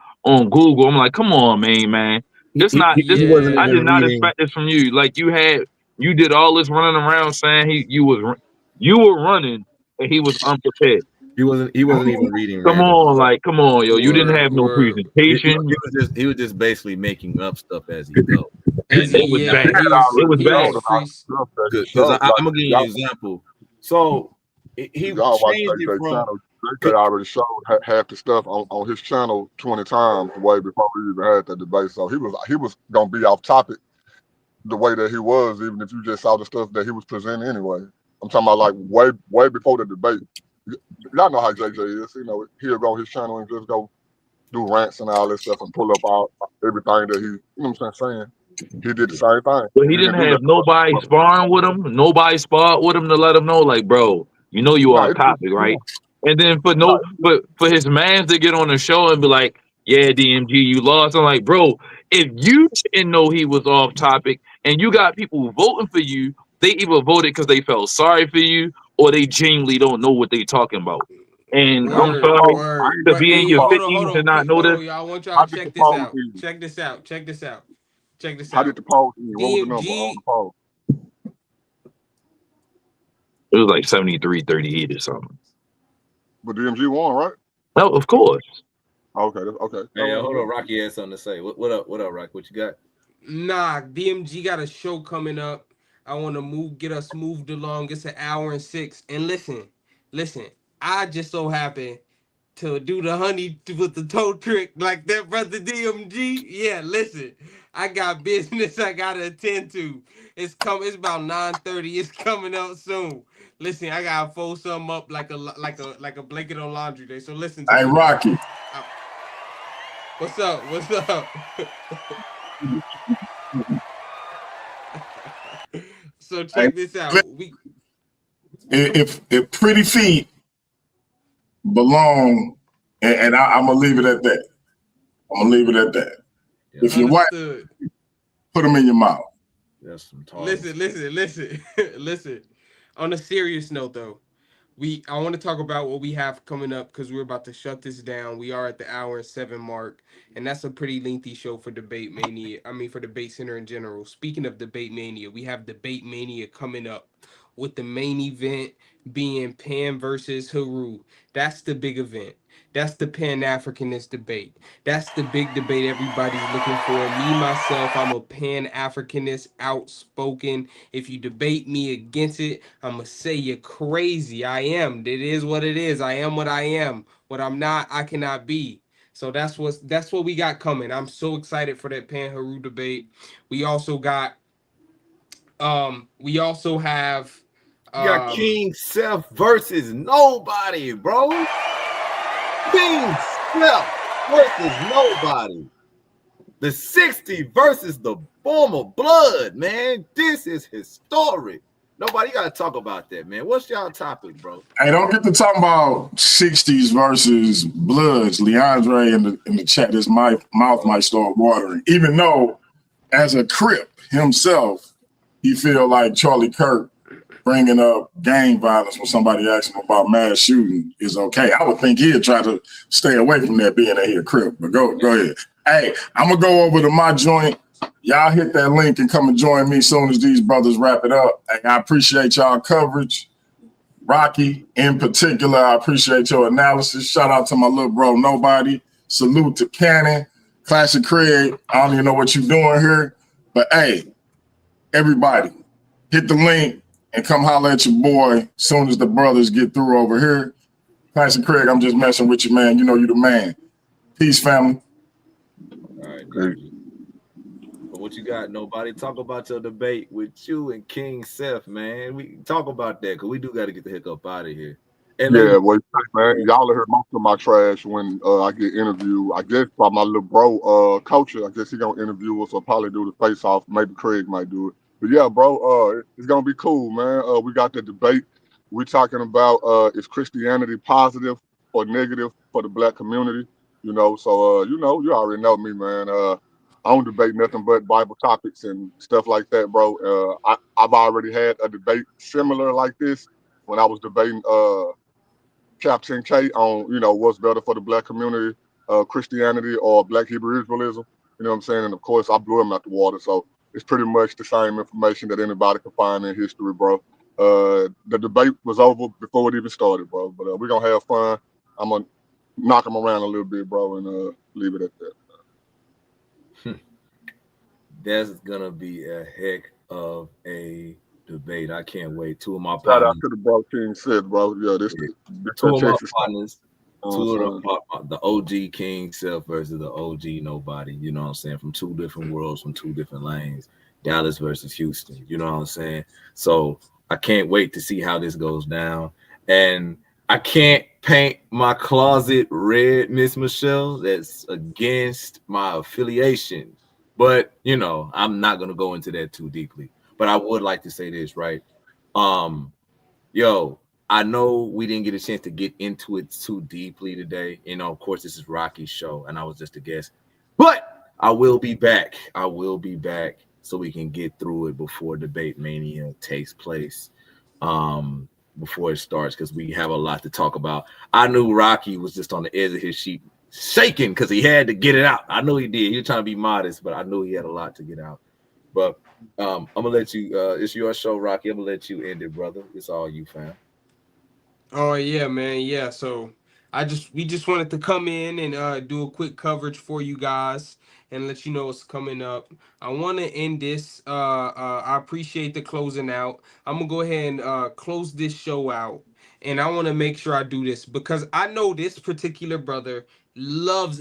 I: Google. I'm like, come on, man. This not this.
J: Wasn't
I: I did not
J: reading.
I: expect this from you. Like you did all this running around saying you were running, and he was unprepared.
D: He wasn't even reading
I: Come
D: random.
I: on, come on, yo. You didn't have no
D: He
I: presentation.
D: was just basically making up stuff as he go.
E: As he,
I: It was
E: yeah,
I: bad.
E: he was
I: It was
E: he
I: bad.
E: was free.
D: Because I'm gonna give you an example. So he
G: Y'all watch
D: changed it
G: JJ
D: from.
G: channel. JJ already showed half the stuff on his channel 20 times way before we even had that debate. So he was gonna be off topic the way that he was, even if you just saw the stuff that he was presenting anyway. I'm talking about like way before the debate. Y'all know how JJ is. You know, he'll go on his channel and just go do rants and all this stuff and pull up all everything that he, you know what I'm saying? He did the same thing.
I: But he
G: He
I: didn't
G: didn't do
I: have
G: that.
I: nobody sparring with him. Nobody sparred with him to let him know, like, bro, you know you
G: Nah,
I: off topic, right? And then for
G: nah,
I: his man to get on the show and be like, yeah, DMG, you lost. I'm like, bro, if you didn't know he was off topic and you got people voting for you, they either voted because they felt sorry for you or they genuinely don't know what they talking about. And
G: I
I: I'm
G: get the
E: Word,
I: sorry
G: poll. I
E: word.
G: ain't
I: to
E: But
G: even
I: be
G: get
I: in
G: the
E: hey,
I: your
G: poll.
E: hold
I: 50s and
E: on,
I: not know
E: hold
I: this.
E: on, y'all. I want y'all
G: How
E: to
G: did the
E: check this
G: poll
E: out.
G: see?
E: Check this out. Check this out. Check this
G: How did
E: out.
G: the poll see? What was the number on
E: DMG
G: the poll?
I: It was like 73-38 or something.
G: But DMG won, right?
I: No, of course.
G: Okay, okay.
D: Hey, hold on, Rocky has something to say. What up, Rocky? What you got?
E: Nah, DMG got a show coming up. I want to get us moved along. It's an hour and 6. And listen. I just so happen to do the honey with the toe trick like that, brother DMG. Yeah, listen. I got business I gotta attend to. It's about 9:30. It's coming up soon. Listen, I gotta fold something up like a blanket on laundry day. So listen to
F: Hey,
E: me.
F: Rocky.
E: What's up? What's up? So
F: Hey,
E: check this out.
F: if pretty feet belong, and I'm gonna leave it at that. I'm gonna leave it at that.
D: Yeah.
F: If you're white,
E: Understood.
F: put them in your mouth.
D: That's some talk.
E: Listen. On a serious note, though, I want to talk about what we have coming up because we're about to shut this down. We are at the hour and 7 mark, and that's a pretty lengthy show for Debate Mania. I mean, for Debate Center in general. Speaking of Debate Mania, we have Debate Mania coming up with the main event being Pan versus Haru. That's the big event. That's the Pan-Africanist debate. That's the big debate everybody's looking for. Me, myself, I'm a Pan-Africanist, outspoken. If you debate me against it, I'm going to say you're crazy. I am. It is what it is. I am what I am. What I'm not, I cannot be. So that's what we got coming. I'm so excited for that Pan Haru debate. We also have
D: You got King Seth versus nobody, bro. King Seth versus nobody. The 60 versus the former blood, man. This is historic. Nobody got to talk about that, man. What's y'all topic, bro?
F: Hey, don't get to talking about 60s versus Bloods. Leandre in the chat, his mouth might start watering. Even though, as a Crip himself, he feel like Charlie Kirk bringing up gang violence when somebody asks him about mass shooting is okay. I would think he'd try to stay away from that being a Crip. But go ahead. Hey, I'm gonna go over to my joint. Y'all hit that link and come and join me as soon as these brothers wrap it up. Hey, I appreciate y'all coverage. Rocky, in particular, I appreciate your analysis. Shout out to my little bro, Nobody. Salute to Cannon. Classic Craig, I don't even know what you're doing here. But hey, everybody, hit the link and come holler at your boy as soon as the brothers get through over here. Classic Craig, I'm just messing with you, man. You know you the man. Peace, family.
D: All right, dude. But what you got? Nobody talk about your debate with you and King Seth, man. We talk about that because we do got to get the heck up out of here. And
G: yeah, well, man, y'all heard most of my trash when I get interviewed. I guess by my little bro, Culture. I guess he gonna interview us or probably do the face off. Maybe Craig might do it. But yeah, bro, it's gonna be cool, man. We got the debate. We're talking about is Christianity positive or negative for the black community? You know, so you already know me, man. I don't debate nothing but Bible topics and stuff like that, bro. I've already had a debate similar like this when I was debating Captain K on, what's better for the black community, Christianity or Black Hebrew Israelism. You know what I'm saying? And of course, I blew him out the water. So it's pretty much the same information that anybody can find in history, bro. The debate was over before it even started, bro. But we're gonna have fun. I'm gonna knock them around a little bit, bro, and leave it at that.
D: That's gonna be a heck of a debate. I can't wait. Two of my
G: Shout
D: partners.
G: out to the bro King said, bro. Yeah, this
D: Two of my
G: Texas
D: partners. Two of the OG King self versus the OG nobody. You know what I'm saying? From two different worlds, from two different lanes. Dallas versus Houston. You know what I'm saying? So I can't wait to see how this goes down. And I can't paint my closet red, Miss Michelle. That's against my affiliation. But, you know, I'm not going to go into that too deeply. But I would like to say this, right? Yo, I know we didn't get a chance to get into it too deeply today. You know, of course, this is Rocky's show, and I was just a guest. But I will be back. I will be back so we can get through it before Debate Mania takes place, before it starts, because we have a lot to talk about. I knew Rocky was just on the edge of his seat, shaking because he had to get it out. I knew he did. He was trying to be modest, but I knew he had a lot to get out. But I'm gonna let you. It's your show, Rocky. I'm gonna let you end it, brother. It's all you, fam.
E: Oh yeah, man. Yeah. So we just wanted to come in and do a quick coverage for you guys and let you know what's coming up. I want to end this. I appreciate the closing out. I'm gonna go ahead and close this show out. And I want to make sure I do this because I know this particular brother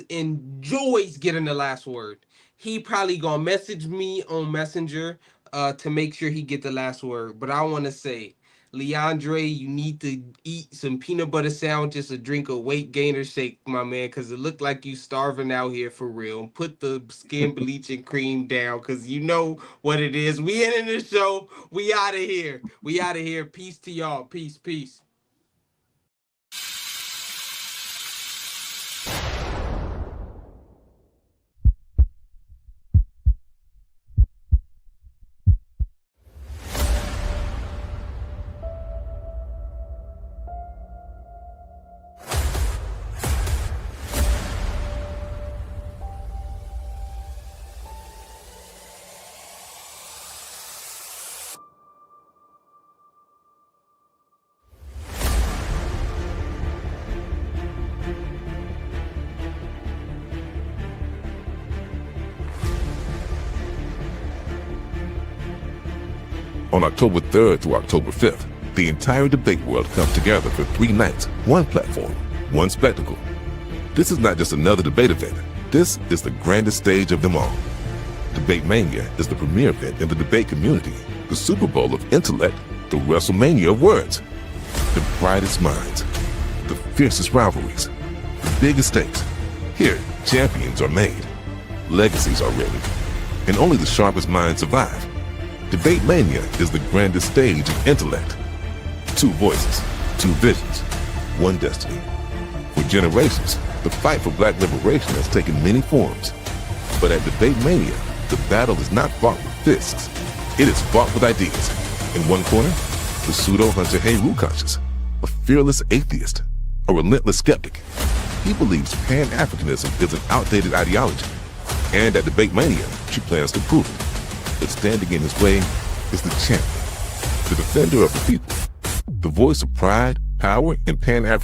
E: enjoys getting the last word. He probably gonna message me on Messenger to make sure he get the last word. But I want to say, Leandre, you need to eat some peanut butter sandwiches or drink a weight gainer shake, my man, because it looked like you starving out here for real. Put the skin bleaching cream down, because you know what it is. We in the show. We out of here. We out of here. Peace to y'all. Peace, peace.
J: On October 3rd through October 5th, the entire debate world comes together for 3 nights, one platform, one spectacle. This is not just another debate event. This is the grandest stage of them all. Debate Mania is the premier event in the debate community, the Super Bowl of intellect, the WrestleMania of words. The brightest minds, the fiercest rivalries, the biggest stakes. Here, champions are made, legacies are written, and only the sharpest minds survive. Debate Mania is the grandest stage of intellect. 2 voices, 2 visions, 1 destiny. For generations, the fight for black liberation has taken many forms. But at Debate Mania, the battle is not fought with fists. It is fought with ideas. In one corner, the pseudo-Hunter Hayru conscious, a fearless atheist, a relentless skeptic. He believes Pan-Africanism is an outdated ideology. And at Debate Mania, she plans to prove it. But standing in his way is the champion, the defender of the people, the voice of pride, power, and Pan-African